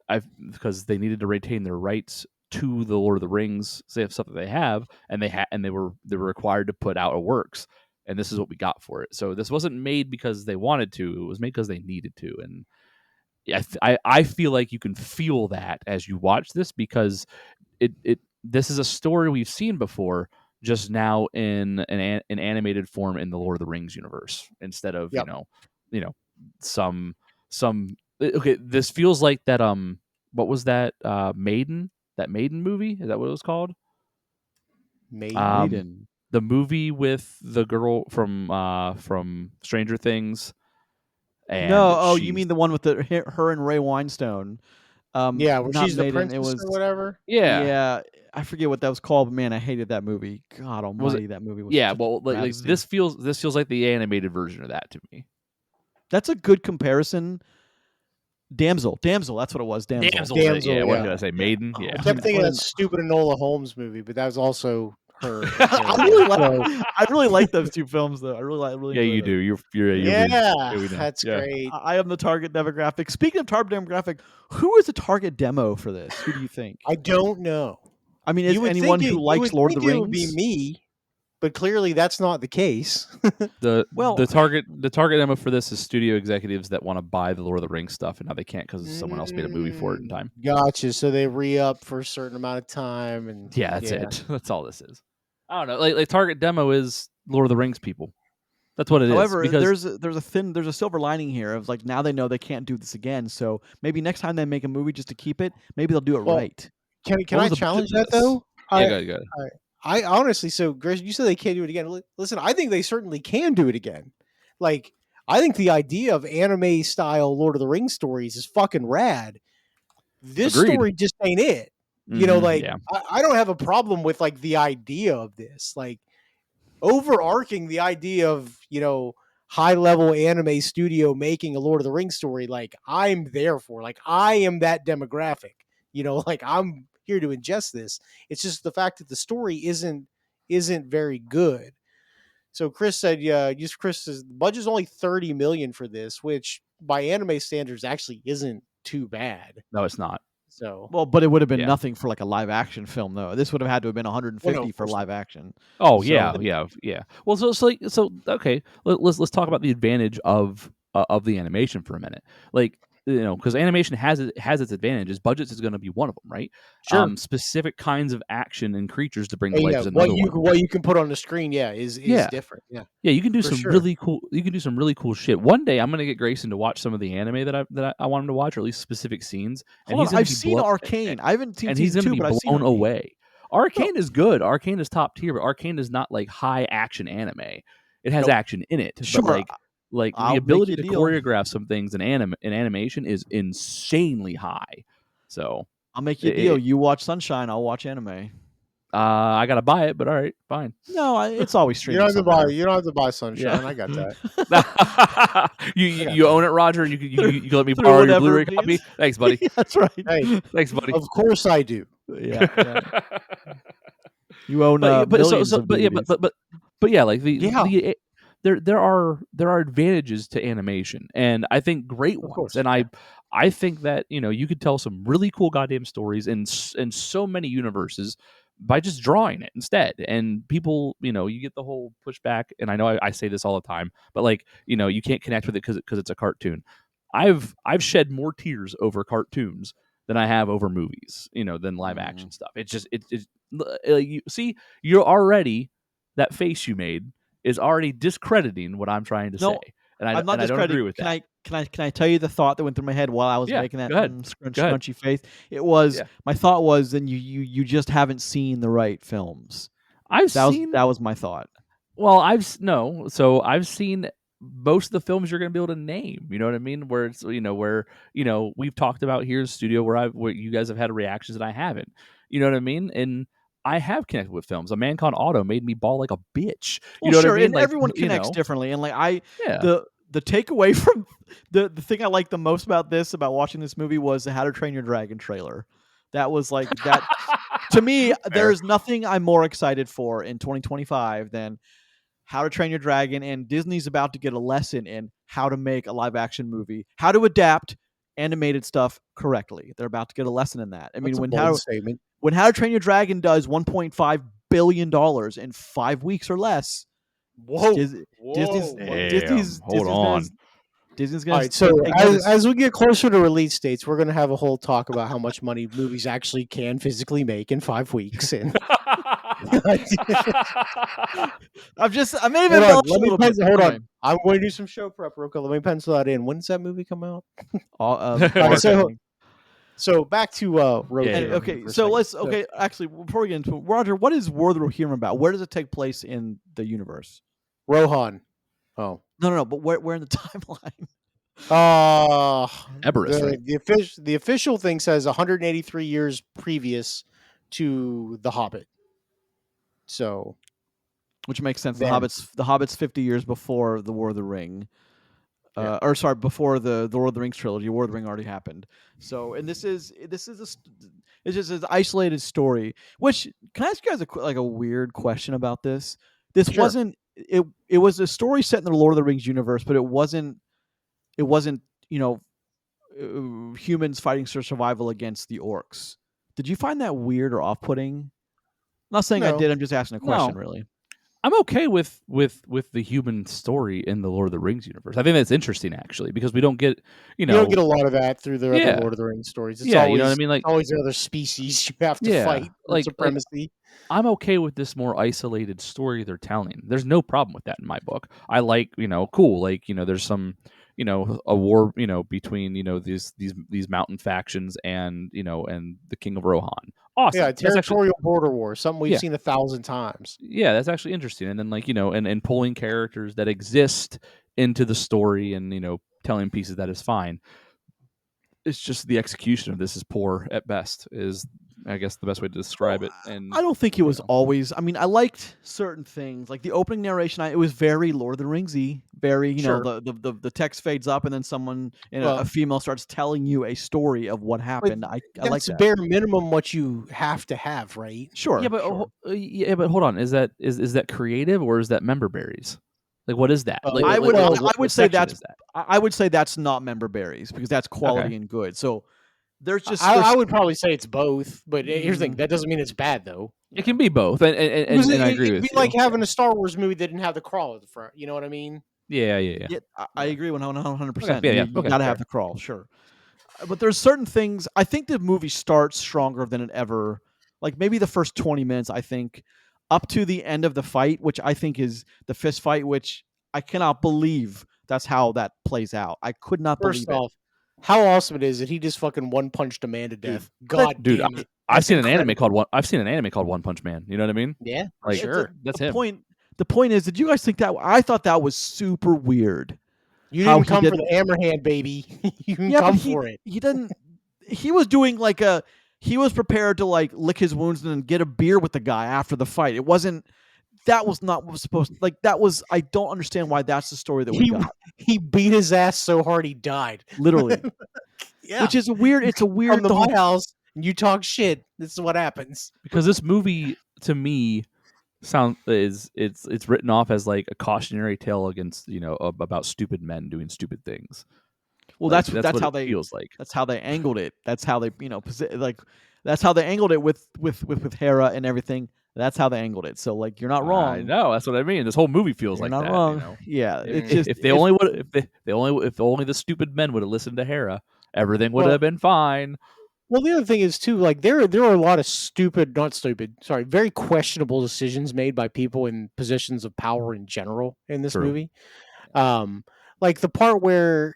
they needed to retain their rights to the Lord of the Rings stuff that they have, and they were required to put out a works, and this is what we got for it. So this wasn't made because they wanted to; it was made because they needed to. And I feel like you can feel that as you watch this, because this is a story we've seen before, just now in an animated form in the Lord of the Rings universe, instead of some. Okay, this feels like that. What was that? Maiden. That Maiden movie? Is that what it was called? Maiden. The movie with the girl from Stranger Things. And you mean the one with her and Ray Winestone? Where she's the princess or whatever. Yeah, I forget what that was called, but man, I hated that movie. God Almighty, that movie was. Yeah, well, this feels like the animated version of that to me. That's a good comparison. Damsel, that's what it was. Damsel. Yeah, what did I say? Maiden. Yeah, I kept thinking of that stupid Enola Holmes movie, but that was also her. I really like those two films, though. I really. Yeah, you do. You're that's great. I am the target demographic. Speaking of target demographic, who is the target demo for this? Who do you think? I don't know. I mean, is anyone who likes Lord of the Rings? It would be me. but clearly that's not the case. The target demo for this is studio executives that want to buy the Lord of the Rings stuff, and now they can't because someone else made a movie for it in time. Gotcha. So they re-up for a certain amount of time, and that's it. That's all this is. I don't know. Like target demo is Lord of the Rings people. That's what it is. However, there's a silver lining here of like now they know they can't do this again. So maybe next time they make a movie just to keep it, maybe they'll do it right. Can I challenge that though? Yeah, go ahead. I honestly, so Grace, you said they can't do it again. Listen, I think they certainly can do it again. Like, I think the idea of anime style Lord of the Rings stories is fucking rad. This story just ain't it. You know, like I don't have a problem with like the idea of this. Like overarching the idea of, you know, high level anime studio making a Lord of the Rings story, like I'm there for. Like I am that demographic. You know, like I'm here to ingest this. It's just the fact that the story isn't very good. So Chris said, Chris says the budget's only $30 million for this, which by anime standards actually isn't too bad. No, it's not. So but it would have been nothing for like a live action film though. This would have had to have been 150 for live action. Oh, so, yeah. Well, so okay. Let's talk about the advantage of the animation for a minute. Like, you know, because animation has its advantages. Budgets is going to be one of them, right? Sure. Specific kinds of action and creatures to bring to life is another one. What you can put on the screen, is different. Yeah, you can do some really cool. You can do some really cool shit. One day, I'm going to get Grayson to watch some of the anime that I want him to watch, or at least specific scenes. And I've seen Arcane. I haven't seen, and he's going to be blown away. Arcane is good. Arcane is top tier, but Arcane is not like high action anime. It has action in it, sure. But like the ability to choreograph some things in animation is insanely high. So I'll make you a deal. You watch Sunshine, I'll watch anime. I gotta buy it, but all right, fine. No, it's always streaming. You don't have to buy Sunshine. Yeah. I got that. you own it, Roger. You let me borrow your Blu-ray copy. Thanks, buddy. That's right. Hey, thanks, buddy. Of course I do. Yeah. You own millions of DVDs. But yeah, like there are advantages to animation, and I think great ones. And I think that, you know, you could tell some really cool goddamn stories in so many universes by just drawing it instead. And people, you know, you get the whole pushback, and I know I say this all the time, but like, you know, you can't connect with it because it's a cartoon. I've shed more tears over cartoons than I have over movies, you know, than live action stuff. It's just you see, you're already, that face you made is already discrediting what I'm trying to say. And I don't agree with that. Can I tell you the thought that went through my head while I was making that scrunchy face? It was my thought was, then you just haven't seen the right films. That was my thought. Well, I've seen most of the films you're going to be able to name. You know what I mean? Where it's, you know, we've talked about here's studio where you guys have had reactions and I haven't. You know what I mean? And I have connected with films. A Man Called Otto made me bawl like a bitch. You know what I mean? And like, everyone connects differently. And like the takeaway from the thing I like the most about watching this movie was the How to Train Your Dragon trailer. That was like that to me. There's nothing I'm more excited for in 2025 than How to Train Your Dragon, and Disney's about to get a lesson in how to make a live action movie, how to adapt animated stuff correctly. They're about to get a lesson in that. I mean, when How to Train Your Dragon does $1.5 billion in 5 weeks or less. Whoa! Disney's going. All right, so as we get closer to release dates, we're going to have a whole talk about how much money movies actually can physically make in 5 weeks. And I may have hold on. I'm going to do some show prep real quick. Let me pencil that in. When does that movie come out? So back to Rohirrim. Okay, so actually, before we get into it, Roger, what is War of the Rohirrim about? Where does it take place in the universe? Rohan. Oh. No, but where in the timeline? Eberus, right? The official thing says 183 years previous to The Hobbit. So, which makes sense. The Hobbit's 50 years before the War of the Ring. Before the Lord of the Rings trilogy. War of the Ring already happened. So, and it's just an isolated story. Which, can I ask you guys a weird question about this? This wasn't. It was a story set in the Lord of the Rings universe, but it wasn't. Humans fighting for survival against the orcs. Did you find that weird or off-putting? I'm not saying I did. I'm just asking a question, really. I'm okay with the human story in the Lord of the Rings universe. I think that's interesting actually because we don't get you don't get a lot of that through the other Yeah. Lord of the Rings stories. It's Yeah, always you know what I mean? Like always another species you have to yeah, fight for supremacy. I'm okay with this more isolated story they're telling. There's no problem with that in my book. I like, cool. Like, there's some, a war, between, these mountain factions and, and the King of Rohan. Awesome. Yeah, territorial border war, something we've seen 1,000 times. Yeah, that's actually interesting. And then like, and pulling characters that exist into the story and, telling pieces that is fine. It's just the execution of this is poor at best is I guess the best way to describe it. And I don't think it was always. I mean, I liked certain things, like the opening narration. It was very Lord of the Ringsy, very Sure. the text fades up and then someone, Well- a female starts telling you a story of what happened. I like That's that. bare minimum what you have to have, right? Sure. Yeah, but sure. but hold on. Is that creative or is that member berries? Like what is that? I what would say section that's is that? I would say that's not member berries because that's quality and good. So there's just I would probably say it's both, but here's the thing: Mm. that doesn't mean it's bad, though. It can be both, and I agree It'd with be you. like having a Star Wars movie that didn't have the crawl at the front. You know what I mean? Yeah. I agree 100%. Yeah, You okay, got to fair. have the crawl, sure. But there's certain things. I think the movie starts stronger than it ever. Like maybe the first 20 minutes, I think, up to the end of the fight, which I think is the fist fight, which I cannot believe that's how that plays out. I could not First believe off, how awesome it is that he just fucking one punched a man to death. God Dude, damn it! I've seen an anime incredible. called One Punch Man. You know what I mean? Yeah, Like, sure. That's the him. point. The point is, did you guys think that? I thought that was super weird. You how didn't he come for did- the Hammerhand, baby. You didn't Yeah, come but for it. he didn't. He was doing like a. He was prepared to like lick his wounds and then get a beer with the guy after the fight. It wasn't. That was not what was supposed. Like that was. I don't understand why that's the story that we got. He beat his ass so hard he died. Literally. Yeah. Which is a weird. It's a weird. Come to my house and you talk shit. This is what happens. Because this movie to me it's written off as like a cautionary tale against about stupid men doing stupid things. Well, Like, that's what how it they feels like. That's how they angled it. That's how they like. That's how they angled it with Hera and everything. That's how they angled it. So like, you're not wrong. I know, that's what I mean. This whole movie feels You're like not that. wrong. Yeah, it's just if only the stupid men would have listened to Hera, everything would have been fine. Well, the other thing is too, like there are a lot of very questionable decisions made by people in positions of power in general in this True. movie. Like the part where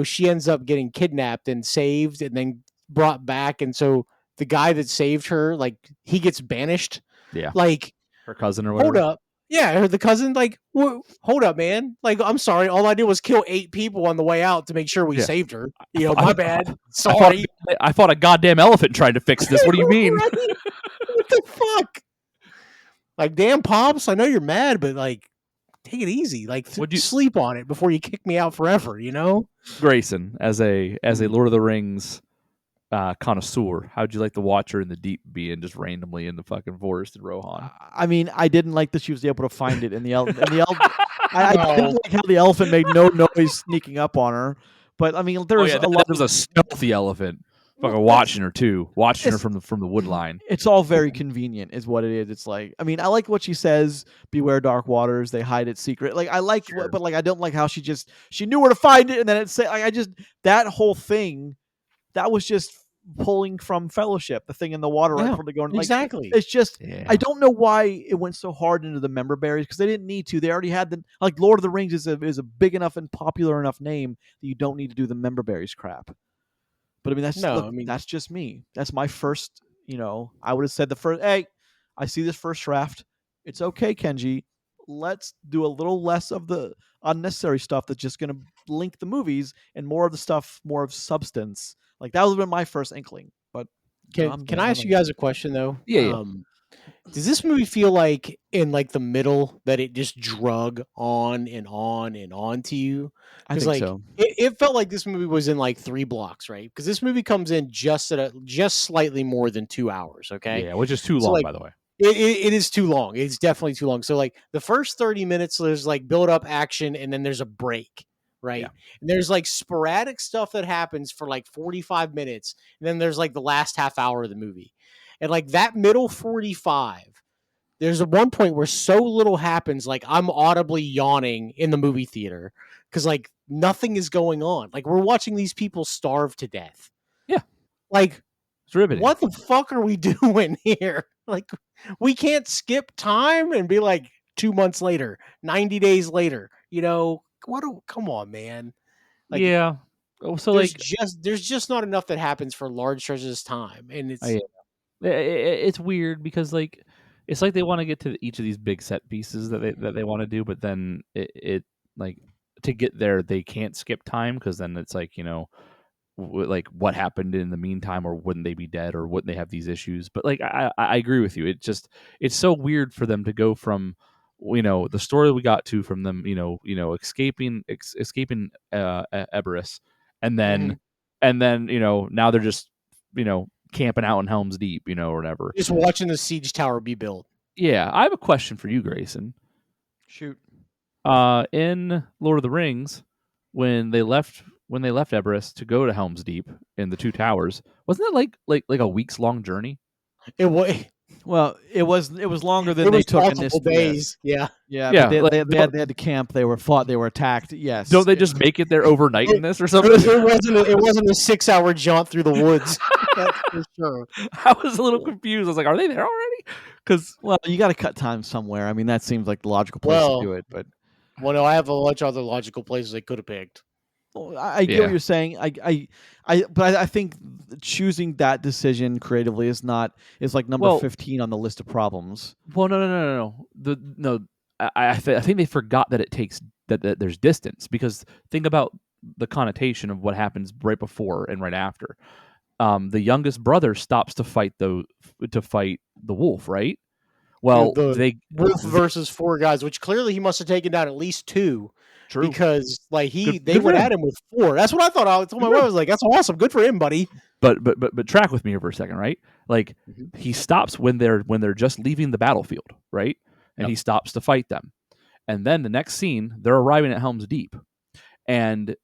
she ends up getting kidnapped and saved and then brought back, and so the guy that saved her, like he gets banished. Yeah, like her cousin or whatever. Hold up. Yeah, the cousin, like, hold up, man. Like, I'm sorry. All I did was kill 8 people on the way out to make sure we saved her. My bad. Sorry. I fought a goddamn elephant trying to fix this. What do you mean? Right? What the fuck? Like, damn, Pops, I know you're mad, but, like, take it easy. Like, sleep on it before you kick me out forever, Grayson, as a Lord of the Rings connoisseur, how'd you like the Watcher in the Deep being just randomly in the fucking forest in Rohan? I mean, I didn't like that she was able to find it in the elephant. I didn't like how the elephant made no noise sneaking up on her. But I mean, there's a lot. There was a stealthy elephant, fucking watching her from the wood line. It's all very convenient, is what it is. It's like, I mean, I like what she says. Beware dark waters; they hide its secret. Like I like, but like I don't like how she knew where to find it, and then it said, like, that whole thing. That was just pulling from Fellowship, the thing in the water right before they go in. Like, exactly. It's just, I don't know why it went so hard into the member berries because they didn't need to. They already had like Lord of the Rings is a big enough and popular enough name that you don't need to do the member berries crap. But I mean, that's just me. That's my first, I would have said hey, I see this first draft. It's okay, Kenji. Let's do a little less of the unnecessary stuff that's just going to link the movies and more of the stuff, more of substance. Like that would have been my first inkling. But can I ask you guys a question though? Yeah. Does this movie feel like in like the middle that it just drug on and on and on to you? I think so. It felt like this movie was in like 3 blocks, right? Because this movie comes in just slightly more than 2 hours. Okay. Yeah, which is too long, by the way. It is too long. It's definitely too long. So like the first 30 minutes, there's like build up action and then there's a break. Right. Yeah. And there's like sporadic stuff that happens for like 45 minutes. And then there's like the last half hour of the movie. And like that middle 45 there's one point where so little happens, like I'm audibly yawning in the movie theater because like nothing is going on. Like we're watching these people starve to death. Yeah. Like, it's riveting. What the fuck are we doing here? Like, we can't skip time and be like 2 months later, 90 days later. You know, come on, man. Like, yeah. So like, there's just not enough that happens for large stretches of time, and it's weird because like it's like they want to get to each of these big set pieces that they want to do, but then it like to get there they can't skip time because then it's like like what happened in the meantime, or wouldn't they be dead, or wouldn't they have these issues? But like I agree with you. It's so weird for them to go from the story we got to from them escaping Eberus, and then now they're just camping out in Helm's Deep, or whatever. Just watching the siege tower be built. Yeah, I have a question for you, Grayson. Shoot. In Lord of the Rings, when they left Eberus to go to Helm's Deep in the Two Towers, wasn't it like a week's long journey? It was. Well, it was longer than they took in this days. Yeah. Yeah. They had to camp. They were fought. They were attacked. Yes. Don't they just make it there overnight in this or something? It wasn't a 6-hour jaunt through the woods. That's for sure. I was a little confused. I was like, are they there already? Because you got to cut time somewhere. I mean, that seems like the logical place to do it. But no, I have a bunch of other logical places they could have picked. I get what you're saying. But I think choosing that decision creatively is like number 15 on the list of problems. Well, no. I think they forgot that it takes that there's distance, because think about the connotation of what happens right before and right after. The youngest brother stops to fight the wolf, right? Well, Wolf versus 4 guys, which clearly he must have taken down at least 2. True. Because like they went at him with 4. That's what I thought. I told my wife, I was like, "That's awesome, good for him, buddy." But track with me here for a second, right? Like he stops when they're just leaving the battlefield, right? And he stops to fight them. And then the next scene, they're arriving at Helm's Deep, and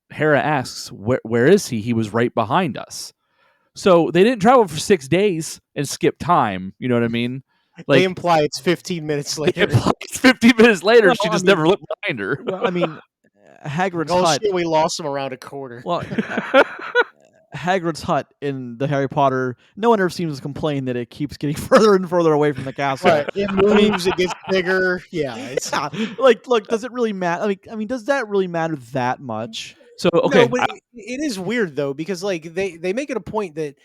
Hera asks, "Where is he? He was right behind us." So they didn't travel for 6 days and skip time. You know what I mean? Like, they imply it's 15 minutes later. It's 15 minutes later. She just never looked behind her. Well, I mean, Hagrid's hut. We lost him around a quarter. Well, Hagrid's hut in the Harry Potter, no one ever seems to complain that it keeps getting further and further away from the castle. Right. It moves, it gets bigger. Yeah. Like, look, does it really matter? I mean, does that really matter that much? So, okay. No, but it is weird, though, because like they make it a point that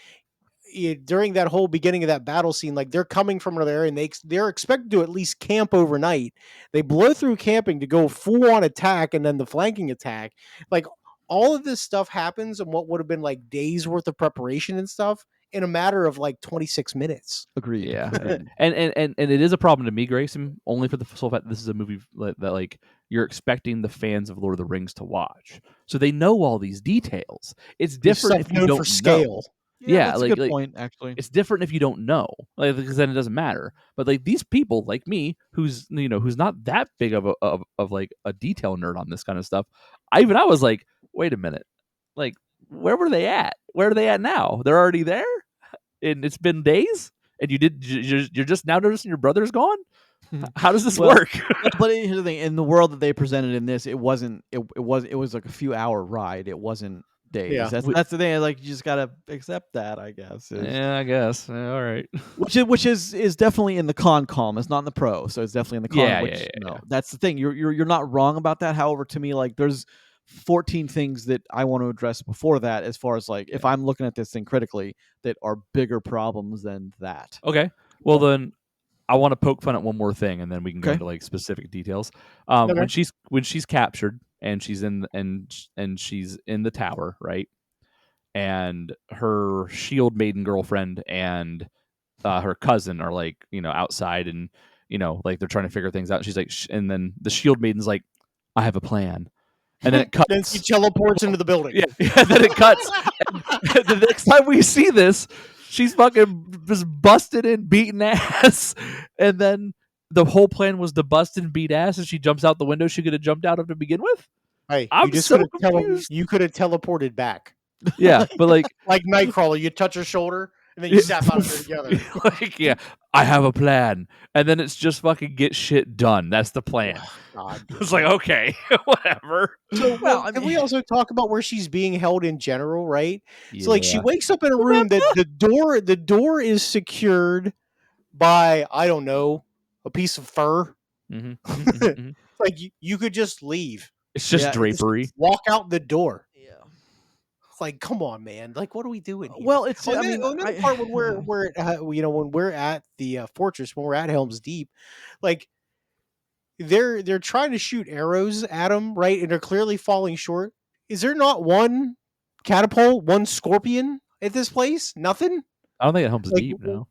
during that whole beginning of that battle scene, like they're coming from another area and they're expected to at least camp overnight. They blow through camping to go full on attack and then the flanking attack. Like all of this stuff happens in what would have been like days worth of preparation and stuff in a matter of like 26 minutes. Agreed. Yeah. and it is a problem to me, Grayson, only for the sole fact that this is a movie that like you're expecting the fans of Lord of the Rings to watch. So they know all these details. It's different if you don't scale. know. Yeah, that's a good point, actually. It's different if you don't know, because then it doesn't matter. But like these people, like me, who's not that big of like a detail nerd on this kind of stuff, I was like, wait a minute, like where were they at? Where are they at now? They're already there, and it's been days, and you're just now noticing your brother's gone. How does this work? But here's the thing: in the world that they presented in this, it was like a few hour ride. It wasn't days. Yeah. That's the thing. Like you just gotta accept that, I guess. Yeah, I guess. Yeah, all right. Which is definitely in the con column. It's not in the pro, so it's definitely in the con. Yeah. That's the thing. You're not wrong about that. However, to me, like there's 14 things that I want to address before that, as far as like if I'm looking at this thing critically, that are bigger problems than that. Okay. Well then, I want to poke fun at one more thing, and then we can go into like specific details. When she's captured and she's in she's in the tower, right? And her shield maiden girlfriend and her cousin are like outside, and like they're trying to figure things out. And she's like, and then the shield maiden's like, "I have a plan." And then it cuts. Then she teleports into the building. Yeah. Then it cuts. And the next time we see this, she's fucking just busted in, beating ass. And then the whole plan was to bust and beat ass, and she jumps out the window she could have jumped out of to begin with. Hey, you could have teleported back. Yeah, but like Nightcrawler, you touch her shoulder and then you snap out of her together. Like, yeah, I have a plan. And then it's just fucking get shit done. That's the plan. God, It's like, okay, whatever. So, Well, I can mean- we also talk about where she's being held in general, right? So, like, she Yeah. wakes up in a room that the door is secured by, I don't know, a piece of fur. Mm-hmm. Like, you could just leave. It's just Yeah, drapery. Just walk out the door. Yeah. It's like, come on, man. Like, what are we doing here? Well, it's. And I then mean, another part when we're when we're at the fortress, when we're at Helm's Deep, like they're trying to shoot arrows at him, right? And they're clearly falling short. Is there not one catapult, one scorpion at this place? Nothing. I don't think it helps Like, deep now.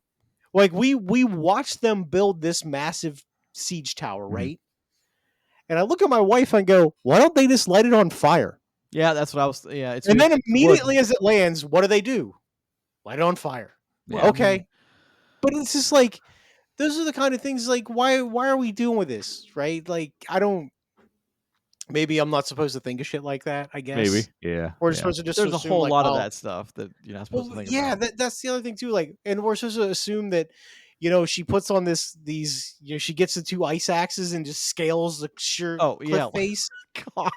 like we watched them build this massive siege tower, right? And I look at my wife and go, "Why don't they just light it on fire?" Yeah, that's what I was. Yeah, it's. And then wood. immediately as it lands, what do? Light it on fire. Yeah. Okay. But it's just like those are the kind of things like why are we doing with this, right? Like I don't. Maybe I'm not supposed to think of shit like that. I guess Maybe. Yeah. we're yeah. supposed to just There's a assume, whole like, lot of oh, that stuff that you're not supposed to think yeah, about. that's the other thing too. Like, and we're supposed to assume that she puts on these she gets the two ice axes and just scales the sheer cliff face. God,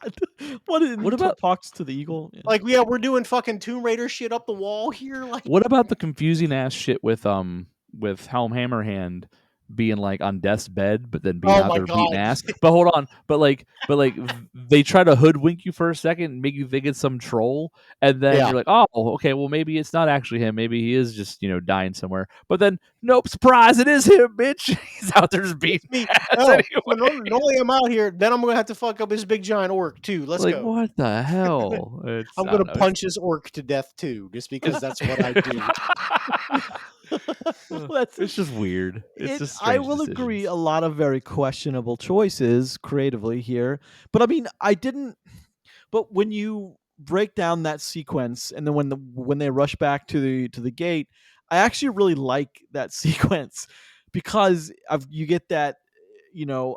what about talks to the eagle? Yeah. Like, yeah, we're doing fucking Tomb Raider shit up the wall here. Like, What about the confusing ass shit with Helm Hammerhand being like on death's bed, but then being Oh out my there beating God. ass? But hold on, but they try to hoodwink you for a second, and make you think it's some troll, and then you're like, oh, okay, well maybe it's not actually him. Maybe he is just dying somewhere. But then, nope, surprise, it is him, bitch. He's out there just beating me. ass Oh, anyway. not only am I out here, then I'm gonna have to fuck up his big giant orc too. Let's Like, go. what the hell? I'm gonna punch his orc to death too, just because that's what I do. It's just weird. It's just I strange will decisions. agree, a lot of very questionable choices creatively here. But I mean, I didn't. But when you break down that sequence, and then when they rush back to the gate, I actually really like that sequence because you get that.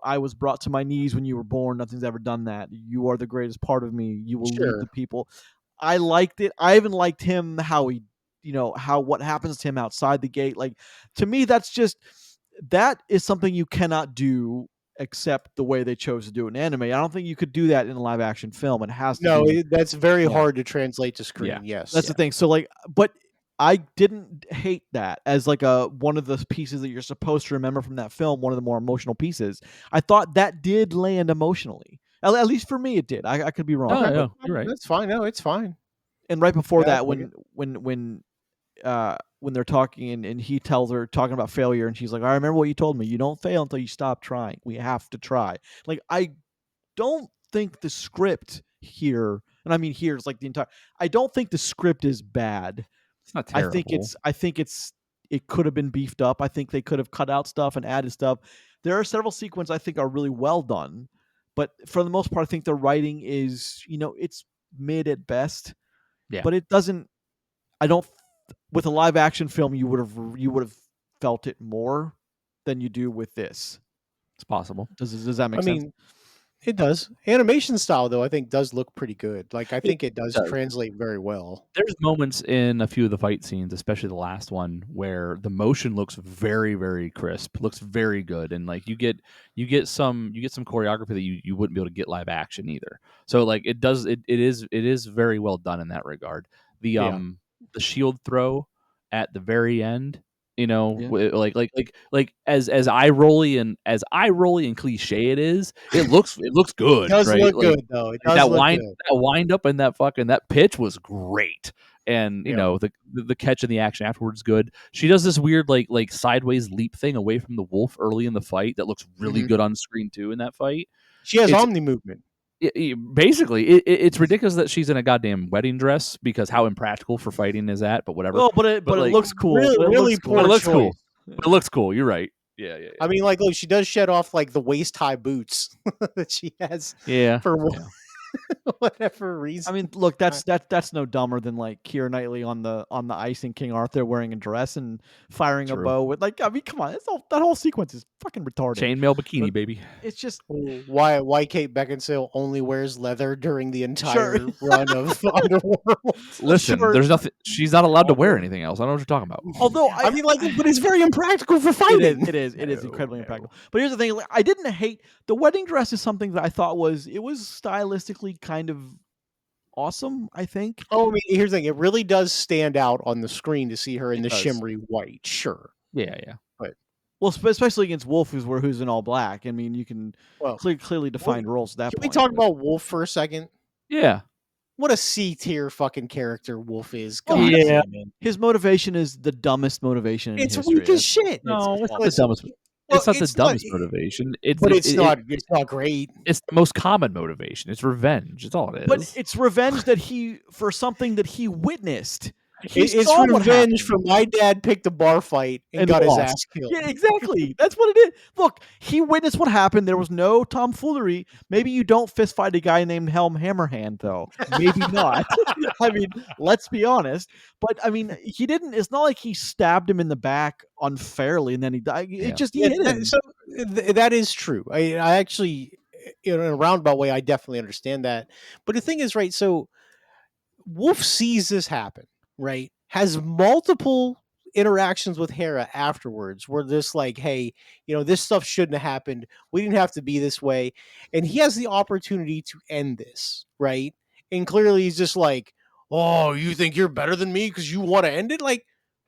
I was brought to my knees when you were born. Nothing's ever done that. You are the greatest part of me. You will lead the people. I liked it. I even liked him how he, what happens to him outside the gate. Like, to me, that is something you cannot do except the way they chose to do it in anime. I don't think you could do that in a live action film. It has to that's very hard to translate to screen. Yeah. Yes, that's the thing. So but I didn't hate that as like one of the pieces that you're supposed to remember from that film, one of the more emotional pieces. I thought that did land emotionally. At least for me, it did. I could be wrong. Oh, but, yeah, you're right. That's fine. No, it's fine. And right before that, okay. when they're talking and he tells her, talking about failure, and she's like, I remember what you told me. You don't fail until you stop trying. We have to try. Like, I don't think the script here, and I mean here is like the entire, I don't think the script is bad. It's not terrible. I think it could have been beefed up. I think they could have cut out stuff and added stuff. There are several sequences I think are really well done, but for the most part, I think the writing is, it's mid at best. Yeah. But it doesn't. I don't. With a live action film, you would have felt it more than you do with this. It's possible. Does that make sense? I mean, it does. Animation style, though, I think does look pretty good. Like, I think it does translate very well. There's moments in a few of the fight scenes, especially the last one, where the motion looks very, very crisp, looks very good, and like you get some choreography that you wouldn't be able to get live action either. So like it is very well done in that regard. The shield throw at the very end, like as eye rolly and cliche it looks good. It does right? look like, good though. It does look good. That wind up and that pitch was great. And the catch and the action afterwards good. She does this weird like sideways leap thing away from the wolf early in the fight that looks really good on screen too in that fight. She has omni movement. Basically, it's ridiculous that she's in a goddamn wedding dress because how impractical for fighting is that? But whatever. Well, but it looks cool. Really poor choice. Cool. It looks cool. You're right. Yeah. I mean, like, look, she does shed off like the waist high boots that she has. Yeah. For whatever reason. I mean, look, that's no dumber than like Keira Knightley on the ice in King Arthur wearing a dress and firing a bow with like. I mean, come on, that whole sequence is fucking retarded. Chainmail bikini, baby. It's just why Kate Beckinsale only wears leather during the entire run of Underworld. Listen, there's nothing. She's not allowed to wear anything else. I don't know what you're talking about. Although I mean, like, but it's very impractical for fighting. It is incredibly impractical. But here's the thing: like, I didn't hate the wedding dress. Is something that I thought was stylistically kind of awesome, I think. Oh, I mean, here's the thing: it really does stand out on the screen to see her in the shimmery white. Sure. Yeah. But especially against Wulf, who's in all black. I mean, you can clearly defined roles. At that can point. We talk about Wulf for a second? Yeah. What a C-tier fucking character Wulf is. God, yeah. His motivation is the dumbest motivation in history. Weak as shit. No, it's not the dumbest. It's not the dumbest motivation. It's not great. It's the most common motivation. It's revenge. It's all it is. But it's revenge for something that he witnessed. It's revenge for my dad picked a bar fight and got his ass killed. Yeah, exactly. That's what it is. Look, he witnessed what happened. There was no tomfoolery. Maybe you don't fist fight a guy named Helm Hammerhand, though. Maybe not. I mean, let's be honest. But I mean, he didn't. It's not like he stabbed him in the back unfairly and then he died. It just hit him. So that is true. I actually, in a roundabout way, I definitely understand that. But the thing is, right? So Wulf sees this happen. Right, has multiple interactions with Hera afterwards where this like, hey, this stuff shouldn't have happened. We didn't have to be this way. And he has the opportunity to end this, right? And clearly he's just like, oh, you think you're better than me because you want to end it? Like,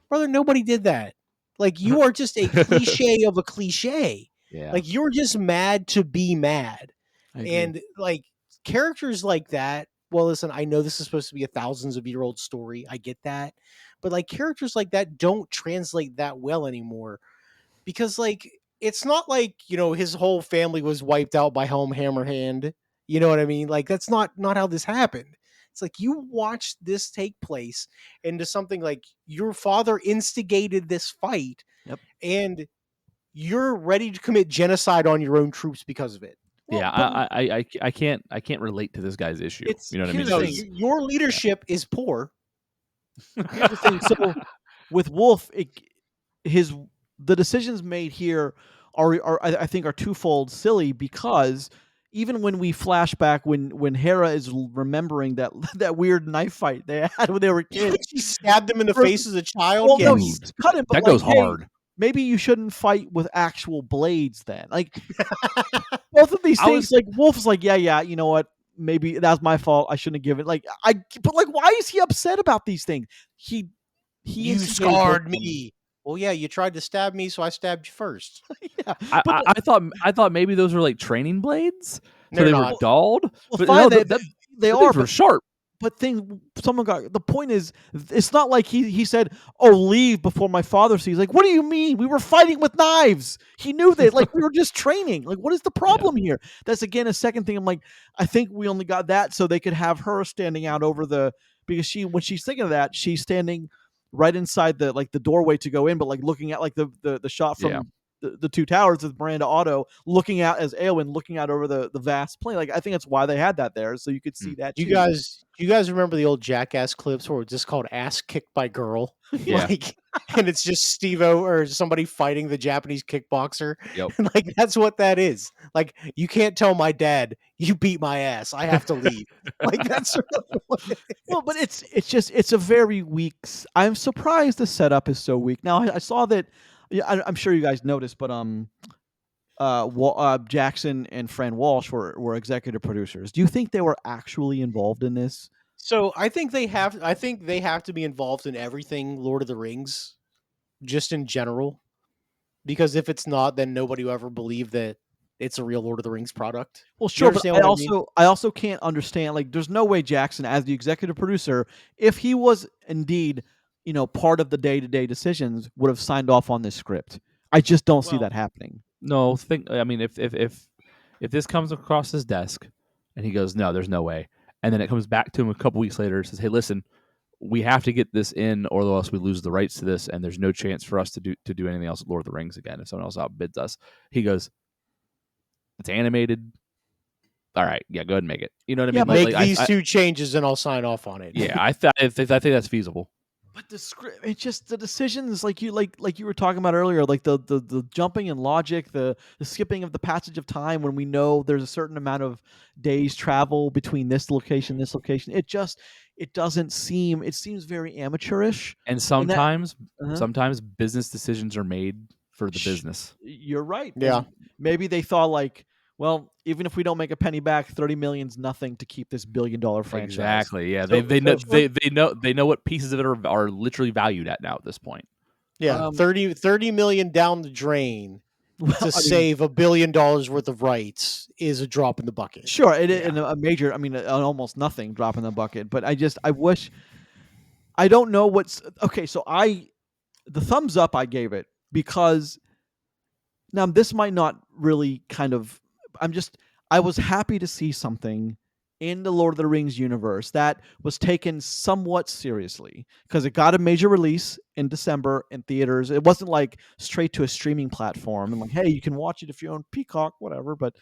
brother, nobody did that. Like, you are just a cliche of a cliche. Yeah. Like, you're just mad to be mad. And like characters like that, well, listen, I know this is supposed to be a thousands of year old story. I get that. But like characters like that don't translate that well anymore because like, it's not like, his whole family was wiped out by Helm Hammerhand. You know what I mean? Like, that's not how this happened. It's like you watched this take place into something like your father instigated this fight and you're ready to commit genocide on your own troops because of it. Yeah, I can't relate to this guy's issue. You know what I mean? Your leadership is poor. Here's the thing. So with Wulf, the decisions made here I think are twofold silly because even when we flash back when Hera is remembering that weird knife fight they had when they were kids, she stabbed him in the face as a child. Well, no, he cut him. That goes hard. Maybe you shouldn't fight with actual blades then. Like both of these things, like Wolf's like, yeah, you know what? Maybe that's my fault. I shouldn't have given but like, why is he upset about these things? You scarred me. Well, yeah, you tried to stab me, so I stabbed you first. Yeah. I thought maybe those were like training blades. So they were dulled. Well, but fine, no, they were sharp. But the point is, it's not like he said, "Oh, leave before my father sees." Like, what do you mean? We were fighting with knives. He knew that. Like, we were just training. Like, what is the problem here? That's again a second thing. I'm like, I think we only got that so they could have her standing out over because when she's thinking of that, she's standing right inside the doorway to go in, but like looking at like the shot from the two towers with Miranda Otto looking out as Eowyn looking out over the vast plain. Like, I think that's why they had that there, so you could see that. Do you guys remember the old Jackass clips where it's just called "Ass Kicked by Girl"? Yeah. And it's just Steve-O or somebody fighting the Japanese kickboxer. Yep. And like that's what that is. Like, you can't tell my dad you beat my ass. I have to leave. Like, that's what it is. Well, but it's a very weak. I'm surprised the setup is so weak. Now I saw that. Yeah, I'm sure you guys noticed, but Jackson and Fran Walsh were executive producers. Do you think they were actually involved in this? So I think they have to be involved in everything Lord of the Rings, just in general. Because if it's not, then nobody will ever believe that it's a real Lord of the Rings product. Well, sure, but I also can't understand. Like, there's no way Jackson, as the executive producer, if he was indeed part of the day-to-day decisions, would have signed off on this script. I just don't see that happening. No, I mean, if this comes across his desk and he goes, no, there's no way, and then it comes back to him a couple weeks later and says, hey, listen, we have to get this in, or else we lose the rights to this, and there's no chance for us to do anything else with Lord of the Rings again if someone else outbids us. He goes, it's animated. all right, yeah, go ahead and make it. You know what I Yeah, mean? Make these two changes and I'll sign off on it. Yeah, I think that's feasible. But the script, it's just the decisions, like you were talking about earlier, like the jumping in logic, the skipping of the passage of time when we know there's a certain amount of days travel between this location, this location. It doesn't seem. It seems very amateurish. And sometimes business decisions are made for the business. You're right. Yeah. And maybe they thought like, well, even if we don't make a penny back, 30 million's nothing to keep this $1 billion franchise. Exactly. Yeah. They know what pieces of it are literally valued at now at this point. Yeah. 30 million down the drain to save $1 billion worth of rights is a drop in the bucket. Sure, and a major. I mean, almost nothing drop in the bucket. But I wish. I don't know what's okay. So the thumbs up I gave it because now this might not really kind of. I was happy to see something in the Lord of the Rings universe that was taken somewhat seriously because it got a major release in December in theaters. It wasn't like straight to a streaming platform and like, hey, you can watch it if you own Peacock, whatever. But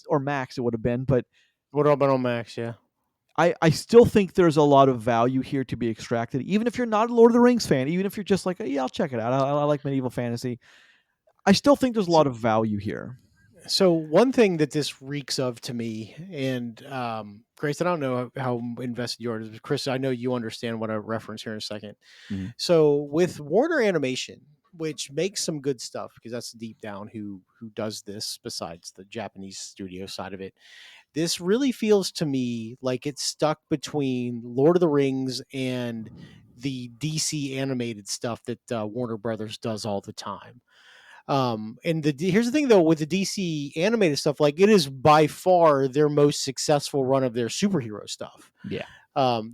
or Max, it would have been. But what about on Max? Yeah. I still think there's a lot of value here to be extracted, even if you're not a Lord of the Rings fan, even if you're just like, yeah, I'll check it out. I like medieval fantasy. I still think there's a lot of value here. So one thing that this reeks of to me, and Grace, I don't know how invested you are. Chris, I know you understand what I reference here in a second. Mm-hmm. So with Warner Animation, which makes some good stuff, because that's deep down who does this besides the Japanese studio side of it. This really feels to me like it's stuck between Lord of the Rings and the DC animated stuff that Warner Brothers does all the time. And here's the thing though, with the DC animated stuff, like it is by far their most successful run of their superhero stuff. Yeah.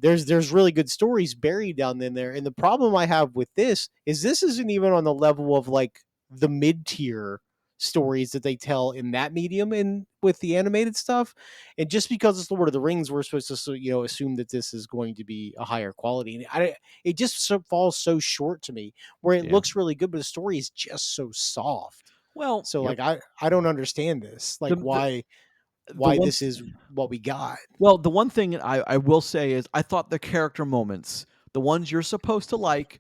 There's really good stories buried down in there. And the problem I have with this isn't even on the level of like the mid-tier stories that they tell in that medium and with the animated stuff. And just because it's Lord of the Rings, we're supposed to assume that this is going to be a higher quality. And it just falls so short to me, where it looks really good, but the story is just so soft. Well, so like I don't understand this, like why this is what we got. Well, the one thing I will say is I thought the character moments, the ones you're supposed to like,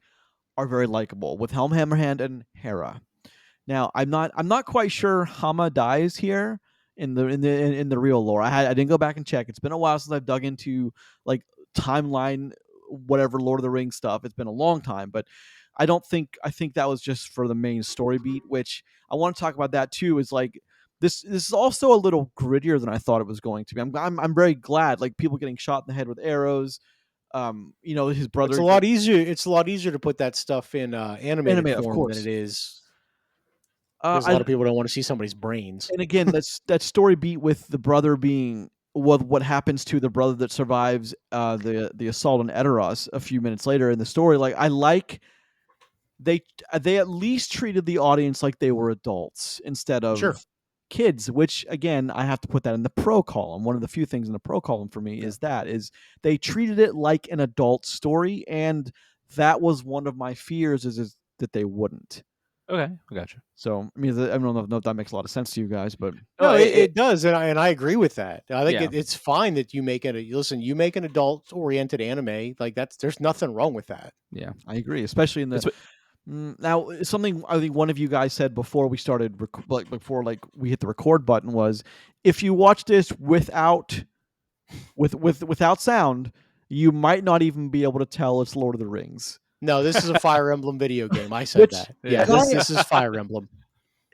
are very likable with Helm Hammerhand and Hera. Now, I'm not quite sure Hama dies here in the real lore. I didn't go back and check. It's been a while since I've dug into like timeline, whatever Lord of the Rings stuff. It's been a long time, but I think that was just for the main story beat, which I want to talk about that too. Is like this is also a little grittier than I thought it was going to be. I'm very glad, like people getting shot in the head with arrows. His brother. It's a lot easier. It's a lot easier to put that stuff in animated form than it is. Because a lot of people don't want to see somebody's brains. And again, that story beat with the brother being what happens to the brother that survives the assault on Edoras a few minutes later in the story. Like I like they at least treated the audience like they were adults instead of kids, which again I have to put that in the pro column. One of the few things in the pro column for me is they treated it like an adult story, and that was one of my fears is that they wouldn't. Okay, I gotcha. So, I mean, I don't know if that makes a lot of sense to you guys, but no, it does, and I agree with that. I think it's fine that you make you make an adult-oriented anime like there's nothing wrong with that. Yeah, I agree, especially in the now something I think one of you guys said before we started before we hit the record button was if you watch this without sound, you might not even be able to tell it's Lord of the Rings. No, this is a Fire Emblem video game. I said that. Yeah, this is Fire Emblem.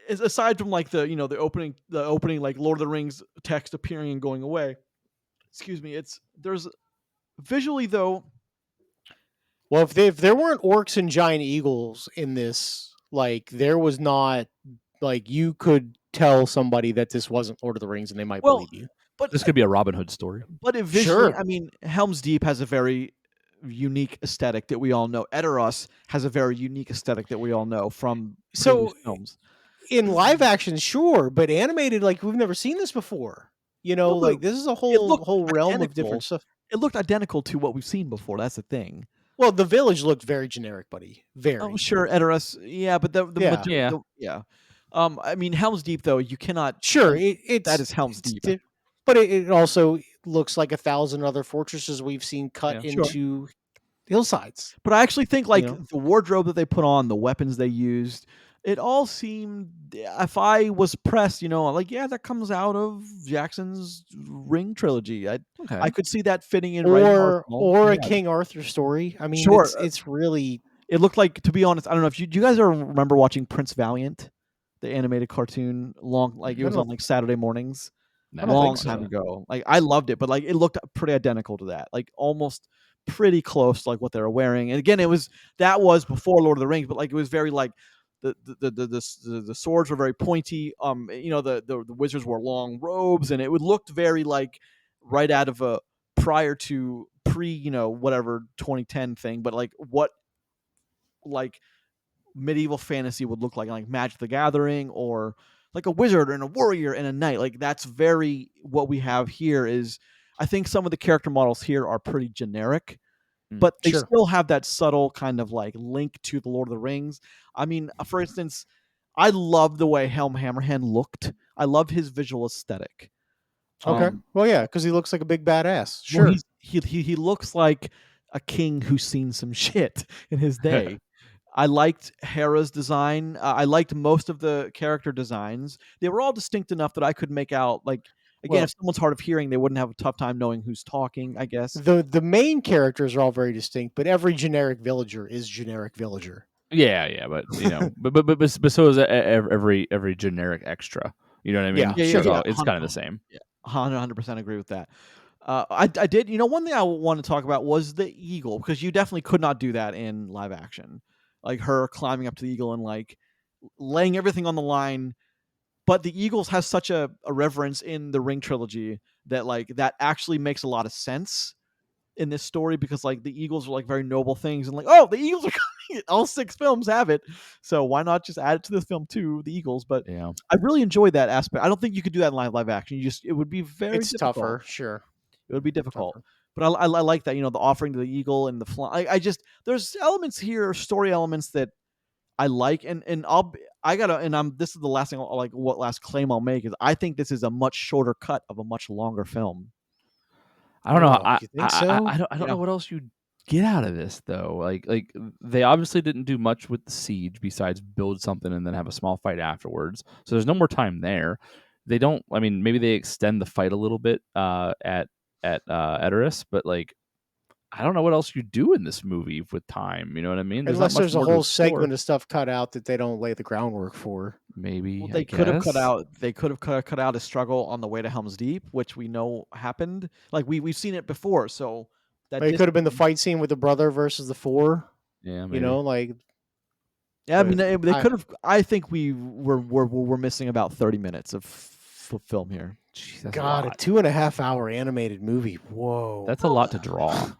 Aside from like the opening like Lord of the Rings text appearing and going away. Excuse me. There's visually though. Well, if there weren't orcs and giant eagles in this, like there was not like you could tell somebody that this wasn't Lord of the Rings and they might believe you. But this could be a Robin Hood story. But visually, I mean, Helm's Deep has a very unique aesthetic that we all know. Edoras has a very unique aesthetic that we all know from previous films. In live action, sure, but animated, like we've never seen this before. Like this is a whole realm of different stuff. It looked identical to what we've seen before. That's the thing. Well, the village looked very generic, buddy. Very. Oh, sure, Edoras. Yeah, but I mean, Helm's Deep though, you cannot. Sure, that is Helm's Deep. But it also looks like 1,000 other fortresses we've seen cut Sure. into hillsides. But I actually think like You know? the wardrobe that they put on, the weapons they used, it all seemed. If I was pressed, like yeah, that comes out of Jackson's Ring trilogy. I Okay. could see that fitting in right in Arsenal. Or a Yeah, King Arthur story. I mean, sure. it's really It looked like, to be honest, I don't know if you guys ever remember watching Prince Valiant, the animated cartoon, like it I was don't on like Saturday mornings, I don't long think time so. ago. Like I loved it, but like it looked pretty identical to that, like almost pretty close to like what they were wearing. And again, that was before Lord of the Rings, but like it was very like the swords were very pointy. The wizards wore long robes, and it would looked very like right out of a prior to pre whatever 2010 thing, but like what like medieval fantasy would look like Magic the Gathering, or like a wizard and a warrior and a knight. Like that's very what we have here. Is I think some of the character models here are pretty generic, but they Sure. still have that subtle kind of like link to the Lord of the Rings. I mean, for instance, I love the way Helm Hammerhand looked. I love his visual aesthetic. Okay. Um, Well, yeah, because he looks like a big badass. well, Sure. he looks like a king who's seen some shit in his day. I liked Hera's design. I liked most of the character designs. They were all distinct enough that I could make out. Like again, Well, if someone's hard of hearing, they wouldn't have a tough time knowing who's talking, I guess. the main characters are all very distinct, but every generic villager is generic villager. Yeah, but but so is every generic extra. You know what I mean? Yeah, Yeah, So yeah, sure. yeah. it's kind of the same. Yeah, 100% agree with that. I did. One thing I want to talk about was the eagle, because you definitely could not do that in live action, like her climbing up to the eagle and like laying everything on the line. But the eagles has such a reverence in the Ring trilogy that like that actually makes a lot of sense in this story, because like the eagles are like very noble things, and like, oh, the eagles are coming. All 6 films have it, so why not just add it to this film too, the eagles? But Yeah. I really enjoyed that aspect. I don't think you could do that in live action. It would be very It's difficult. tougher. Sure. It would be difficult. Tougher. But I like that, the offering to the eagle and the fly. I just, there's elements here, story elements that I like, and I gotta, and I'm, this is the last thing, like what last claim I'll make is I think this is a much shorter cut of a much longer film. I don't know. Oh, you think so? I don't Yeah. know what else you get out of this though. Like they obviously didn't do much with the siege besides build something and then have a small fight afterwards. So there's no more time there. They don't. I mean, maybe they extend the fight a little bit at Edoras, but like I don't know what else you do in this movie with time. You know what I mean? There's not Unless much there's a more to whole explore. segment of stuff cut out that they don't lay the groundwork for. Maybe Well, I they could have cut guess. out. They could have cut out a struggle on the way to Helm's Deep, which we know happened. Like we've seen it before, so that It could have been the distance. fight scene with the brother versus the four. Yeah, You maybe. know, like. Yeah, I mean, But they could have. I think we're missing about 30 minutes of film here. Jeez, that's a God, a lot. 2.5 hour animated movie. Whoa. That's a lot to draw.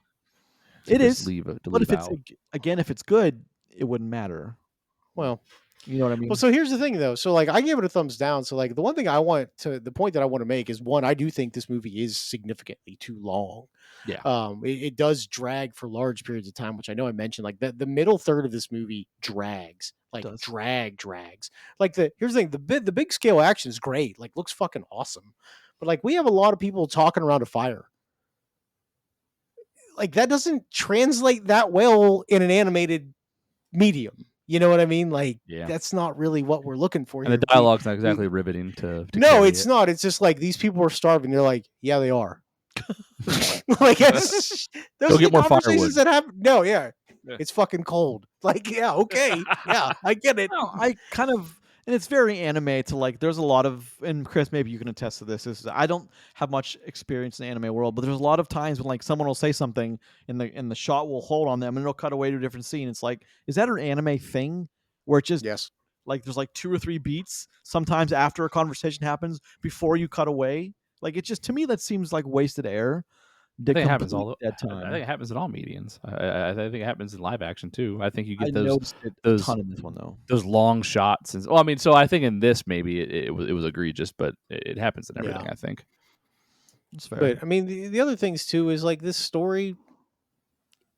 It Just is, leave it to but leave if it's out. again, if it's good, it wouldn't matter. Well, You know what I mean? so here's the thing though. So like I give it a thumbs down. So like the point that I want to make is, one, I do think this movie is significantly too long. Yeah. It does drag for large periods of time, which I know I mentioned. Like the middle third of this movie drags, like Does. drags. Like here's the thing: the big scale action is great, like looks fucking awesome, but like we have a lot of people talking around a fire. Like that doesn't translate that well in an animated medium. You know what I mean? Like Yeah. that's not really what we're looking for And the here. dialogue's not exactly riveting to No, carry it's it. not. It's just like these people are starving. They're like, yeah, they are. Like those Go are the get more conversations firewood. that happen. No, yeah, Yeah. it's fucking cold. Like, yeah, okay, yeah, I get it. No, I kind of, and it's very anime to like. There's a lot of, and Chris, maybe you can attest to this. I don't have much experience in the anime world, but there's a lot of times when like someone will say something, and the shot will hold on them, and it'll cut away to a different scene. It's like, is that an anime thing where it just Yes, like there's like 2 or 3 beats sometimes after a conversation happens before you cut away? Like it just, to me, that seems like wasted air. I think it happens Dead I time. think it happens in all mediums. I think it happens in live action too. I think you I get noticed it a those ton in this one though. those long shots. And well, I mean, so I think in this maybe it was egregious, but it happens in everything. Yeah. I think. It's fair. but I mean, the other things too is like this story.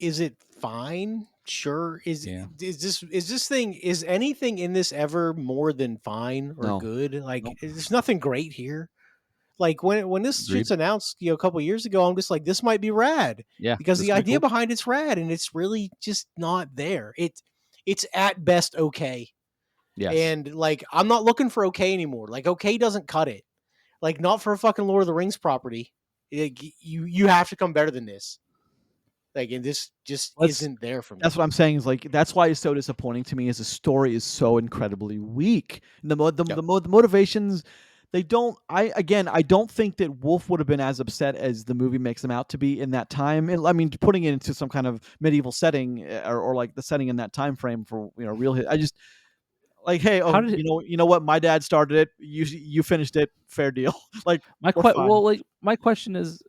Is it fine? Sure. Is anything in this ever more than fine or No. good? Like, Nope. there's nothing great here. Like when this shit's announced, a couple years ago, I'm just like, this might be rad. Yeah, because the idea behind it's rad, and it's really just not there. It's at best okay. Yes. And like, I'm not looking for okay anymore. Like, okay doesn't cut it. Like, not for a fucking Lord of the Rings property. You have to come better than this. Like, and this just isn't there for me. That's what I'm saying. Is like, that's why it's so disappointing to me. Is the story is so incredibly weak. The motivations. They don't. I don't think that Wulf would have been as upset as the movie makes them out to be in that time. I mean, putting it into some kind of medieval setting or like the setting in that time frame for real. I just like, hey, you know what? My dad started it. You finished it. Fair deal. Like my question is,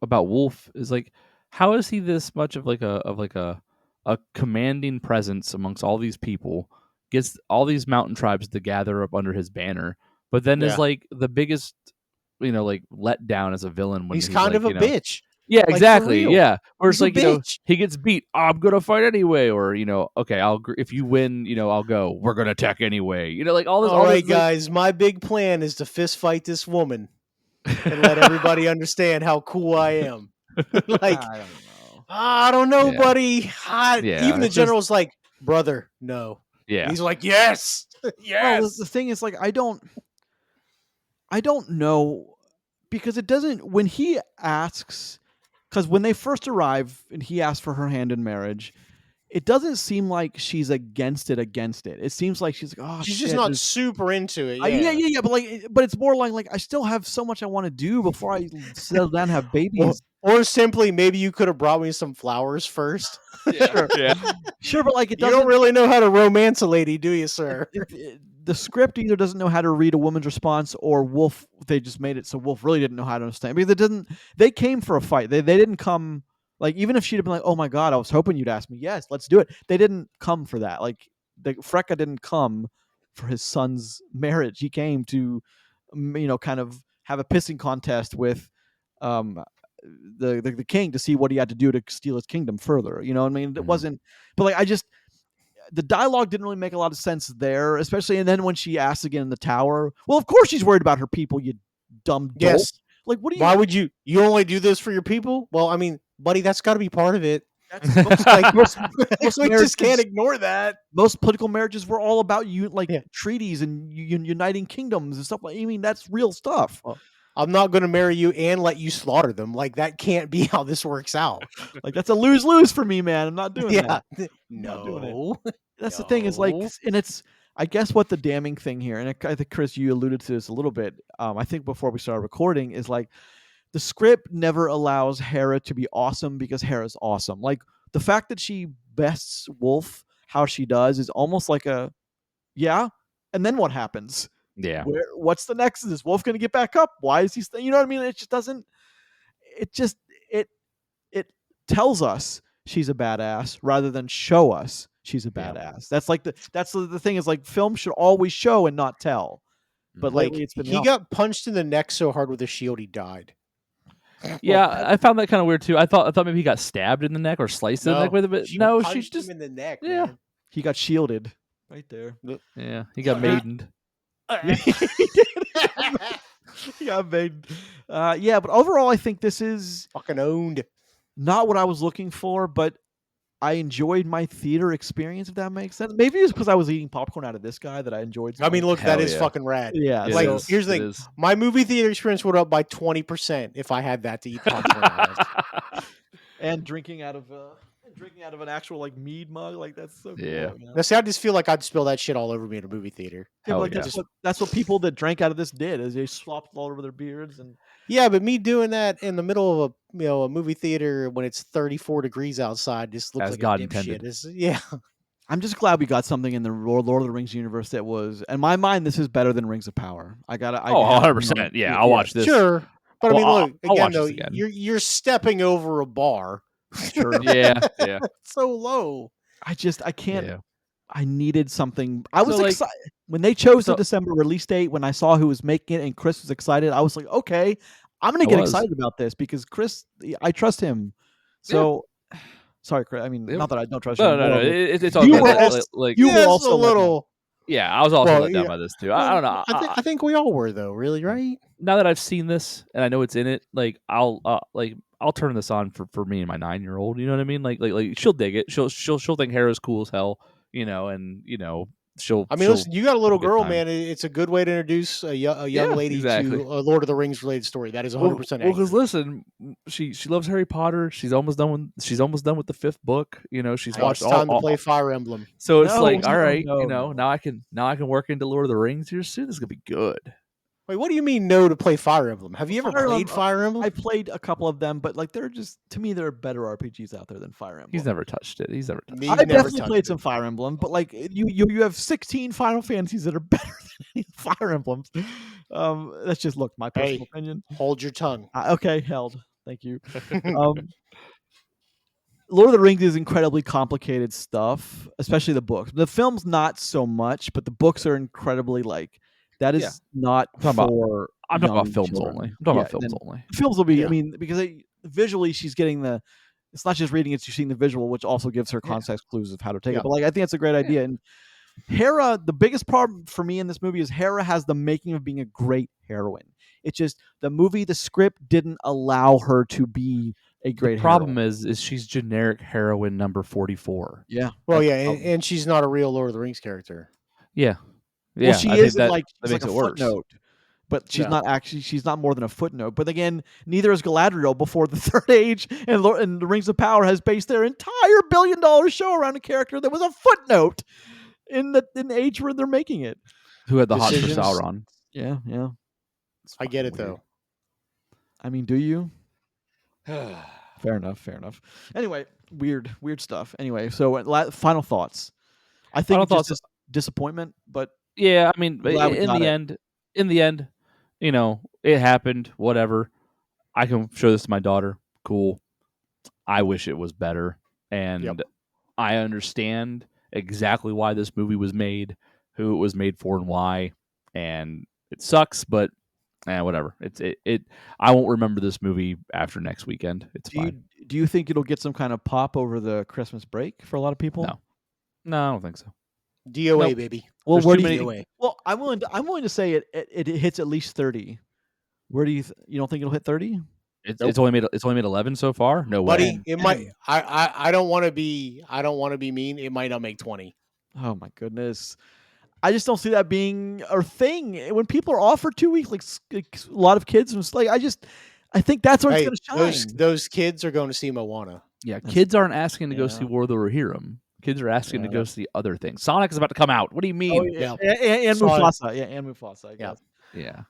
about Wulf is like, how is he this much of a commanding presence amongst all these people? Gets all these mountain tribes to gather up under his banner, but then is like the biggest, let down as a villain when he's kind of a bitch. Yeah, exactly. Like, yeah, or it's like bitch. he gets beat. Oh, I'm gonna fight anyway, or okay, if you win, I'll go. We're gonna attack anyway. Like all this. All right, guys, my big plan is to fist fight this woman and let everybody understand how cool I am. Like, I don't know, buddy. Even the general's like, brother, no. Yeah. And he's like, yes. Yes. Well, the thing is, like, I don't know, because it doesn't, when he asks, because when they first arrive and he asks for her hand in marriage, it doesn't seem like she's against it. It seems like she's like, oh, she's just not super into it. Yeah. But it's more like I still have so much I want to do before I settle down and have babies. Or simply, maybe you could have brought me some flowers first. Sure, but like, you don't really know how to romance a lady, do you, sir? The script either doesn't know how to read a woman's response, or Wulf, they just made it so Wulf really didn't know how to understand. Because they came for a fight. They didn't come, like, even if she'd have been like, oh my God, I was hoping you'd ask me. Yes, let's do it. They didn't come for that. Like, Freka didn't come for his son's marriage. He came to, kind of have a pissing contest with the king to see what he had to do to steal his kingdom further. You know what I mean? It wasn't, but like, the dialogue didn't really make a lot of sense there, especially. And then when she asks again in the tower, well, of course she's worried about her people, you dumb dolt. Yes. Like, what do you? Why would you only do this for your people? Well, I mean, buddy, that's got to be part of it. Most we just can't ignore that. Most political marriages were all about treaties and uniting kingdoms and stuff. I mean, that's real stuff. Well, I'm not going to marry you and let you slaughter them. Like, that can't be how this works out. Like, that's a lose-lose for me, man. I'm not doing that. No. That's the thing is, like, and it's, I guess what the damning thing here, and I think, Chris, you alluded to this a little bit, I think before we started recording, is like, the script never allows Hera to be awesome because Hera's awesome. Like, the fact that she bests Wulf how she does is almost like and then what happens? Yeah. What's the next? Is Wulf going to get back up? Why is he? You know what I mean? It just doesn't. It tells us she's a badass rather than show us she's a badass. That's like the thing is, like, film should always show and not tell. But lately, it's been he got punched in the neck so hard with a shield he died. Yeah, I found that kind of weird too. I thought maybe he got stabbed in the neck or sliced in the neck with it, but no, she just him in the neck. Yeah, man. He got shielded right there. Yeah, he got maidened. He got maidened. Yeah, but overall, I think this is fucking owned. Not what I was looking for, but I enjoyed my theater experience, if that makes sense. Maybe it's because I was eating popcorn out of this guy that I enjoyed. I mean, look, that is fucking rad. Yeah. Like, here's the thing. My movie theater experience went up by 20% if I had that to eat popcorn out of. And drinking out of an actual, like, mead mug. Like, that's so cool. Yeah. Now, see, I just feel like I'd spill that shit all over me in a movie theater. Yeah, like, that's what people that drank out of this did, is they slopped all over their beards. And yeah, but me doing that in the middle of a movie theater when it's 34 degrees outside just looks as like God a intended. Yeah. I'm just glad we got something in the Lord of the Rings universe that was, in my mind, this is better than Rings of Power. 100%. Yeah, I'll watch this. Sure. But I mean, look, again, though, again. you're stepping over a bar. Sure. Yeah. It's so low. I can't. Yeah. I needed something. I was excited when they chose the December release date. When I saw who was making it and Chris was excited, I was like, okay, I'm going to get excited about this because Chris, I trust him. So, sorry, Chris. I mean, not that I don't trust you. No. It's all you good. were also, like, you were also a little. Yeah, I was also let down by this too. I don't know. I think we all were though. Really, right? Now that I've seen this and I know it's in it, like I'll turn this on for me and my 9-year-old. You know what I mean? Like she'll dig it. She'll think Hera's cool as hell. And she'll. I mean, listen, you got a little girl, time. man. It's a good way to introduce a young lady exactly. to a Lord of the Rings related story. That is 100% accurate. Well, because listen, she loves Harry Potter. She's almost done with the 5th book. She's watched it's time to play Fire Emblem. So it's all right. Now I can work into Lord of the Rings here soon. This is gonna be good. Wait, what do you mean no to play Fire Emblem? Have you ever played Fire Emblem? I played a couple of them, but like they're just, to me, there are better RPGs out there than Fire Emblem. He's never touched it. I definitely played some Fire Emblem, but like you have 16 Final Fantasies that are better than any Fire Emblems. That's just my personal opinion. Hold your tongue. Okay, held. Thank you. Lord of the Rings is incredibly complicated stuff, especially the books. The film's not so much, but the books are incredibly that is not for. I'm talking about films only. I'm talking about films only. Films will be. I mean, because visually, she's getting it's not just reading it; she's seeing the visual, which also gives her context clues of how to take it. But I think it's a great idea. And Hera, the biggest problem for me in this movie is Hera has the making of being a great heroine. It's just the script didn't allow her to be a great. The problem is she's generic heroine number 44. Yeah. Well, and she's not a real Lord of the Rings character. Yeah. Yeah, well, she is that makes it a worse. Footnote, but she's not actually. She's not more than a footnote. But again, neither is Galadriel before the Third Age, and the Rings of Power has based their entire $1 billion show around a character that was a footnote in the age where they're making it. Who had the hots for Sauron? Yeah. I get it though. I mean, do you? Fair enough. Anyway, weird stuff. Anyway, so final thoughts. I think just disappointment, but. Yeah, I mean, in the end, it happened. Whatever. I can show this to my daughter. Cool. I wish it was better, and I understand exactly why this movie was made, who it was made for, and why. And it sucks, but whatever. I won't remember this movie after next weekend. It's fine. Do you think it'll get some kind of pop over the Christmas break for a lot of people? No, I don't think so. DOA, baby. Well, where do you? Well, I'm willing to say it hits at least 30. Where do you? You don't think it'll hit 30? It's only made 11 so far. No way. Buddy, it might. I don't want to be mean. It might not make 20. Oh my goodness. I just don't see that being a thing. When people are off for 2 weeks, like a lot of kids, I think that's where it's going to shine. Those kids are going to see Moana. Yeah, kids aren't asking to go see War of the Rohirrim. Kids are asking to go see other things. Sonic is about to come out. What do you mean? Oh, yeah. And Mufasa. Yeah, and Mufasa, I guess. Yeah.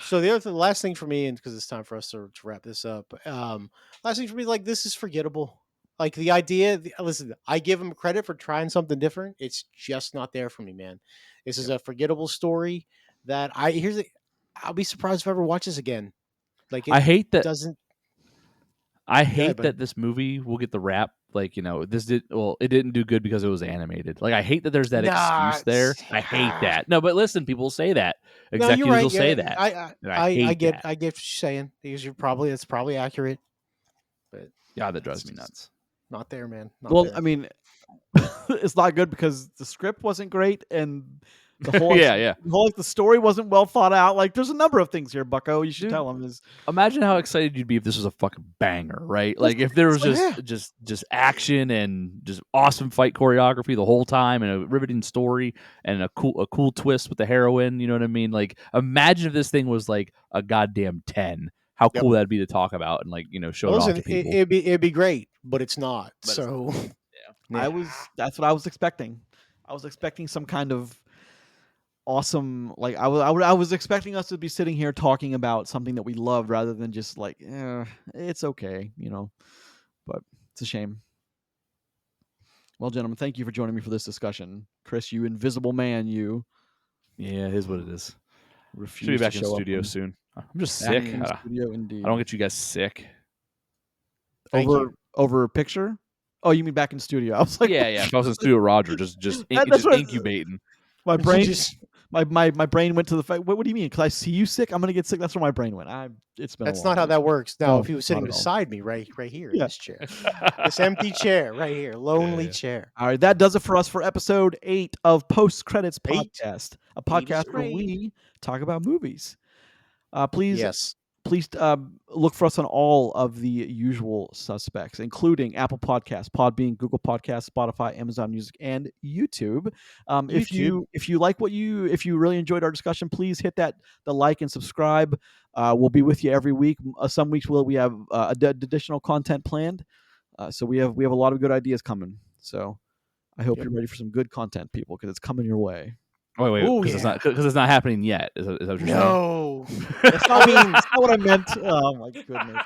So the last thing for me, and because it's time for us to wrap this up, last thing for me, this is forgettable. Like the idea, listen, I give them credit for trying something different. It's just not there for me, man. This is a forgettable story that I'll be surprised if I ever watch this again. I hate that. I hate ahead, that this movie will get the rap. It didn't do good because it was animated. I hate that there's that excuse there. I hate that. No, but listen, people say that. Executives will say that. I get what you're saying because it's probably accurate. But that drives me nuts. Not there, man. I mean, it's not good because the script wasn't great and the whole the story wasn't well thought out. There's a number of things here, Bucko. You should tell them. Imagine how excited you'd be if this was a fucking banger, right? If there was just action and just awesome fight choreography the whole time and a riveting story and a cool twist with the heroine. You know what I mean? Imagine if this thing was a goddamn 10. How cool that'd be to talk about and show it off to people. It'd be great, but it's not. That's what I was expecting. I was expecting some kind of awesome, I was expecting us to be sitting here talking about something that we love rather than just it's okay, but it's a shame. Well, gentlemen, thank you for joining me for this discussion. Chris, you invisible man, you. Yeah, it is what it is. Should be back in studio soon. I'm just sick. Studio, indeed. I don't get you guys sick. Over a picture? Oh, you mean back in studio? I was like, yeah. If I was in studio, Roger, just incubating. My brain went to the fact. What do you mean? Because I see you sick, I'm gonna get sick. That's where my brain went. It's been. That's a long not how week. that works. Now, No, if he was it's sitting not at all. beside me, right here in Yeah. this chair, this empty chair right here, lonely Yeah. chair. All right, that does it for us for episode 8 of Post Credits 8? Podcast, a 8 is podcast where great. we talk about movies. Please Yes. look for us on all of the usual suspects, including Apple Podcasts, Podbean, Google Podcasts, Spotify, Amazon Music, and YouTube. If you like if you really enjoyed our discussion, please hit the like and subscribe. We'll be with you every week. Some weeks we have additional content planned. So we have a lot of good ideas coming. So I hope you're ready for some good content, people, because it's coming your way. Wait, because it's not happening yet. Is that what you're saying? No, That's not what I meant. Oh my goodness.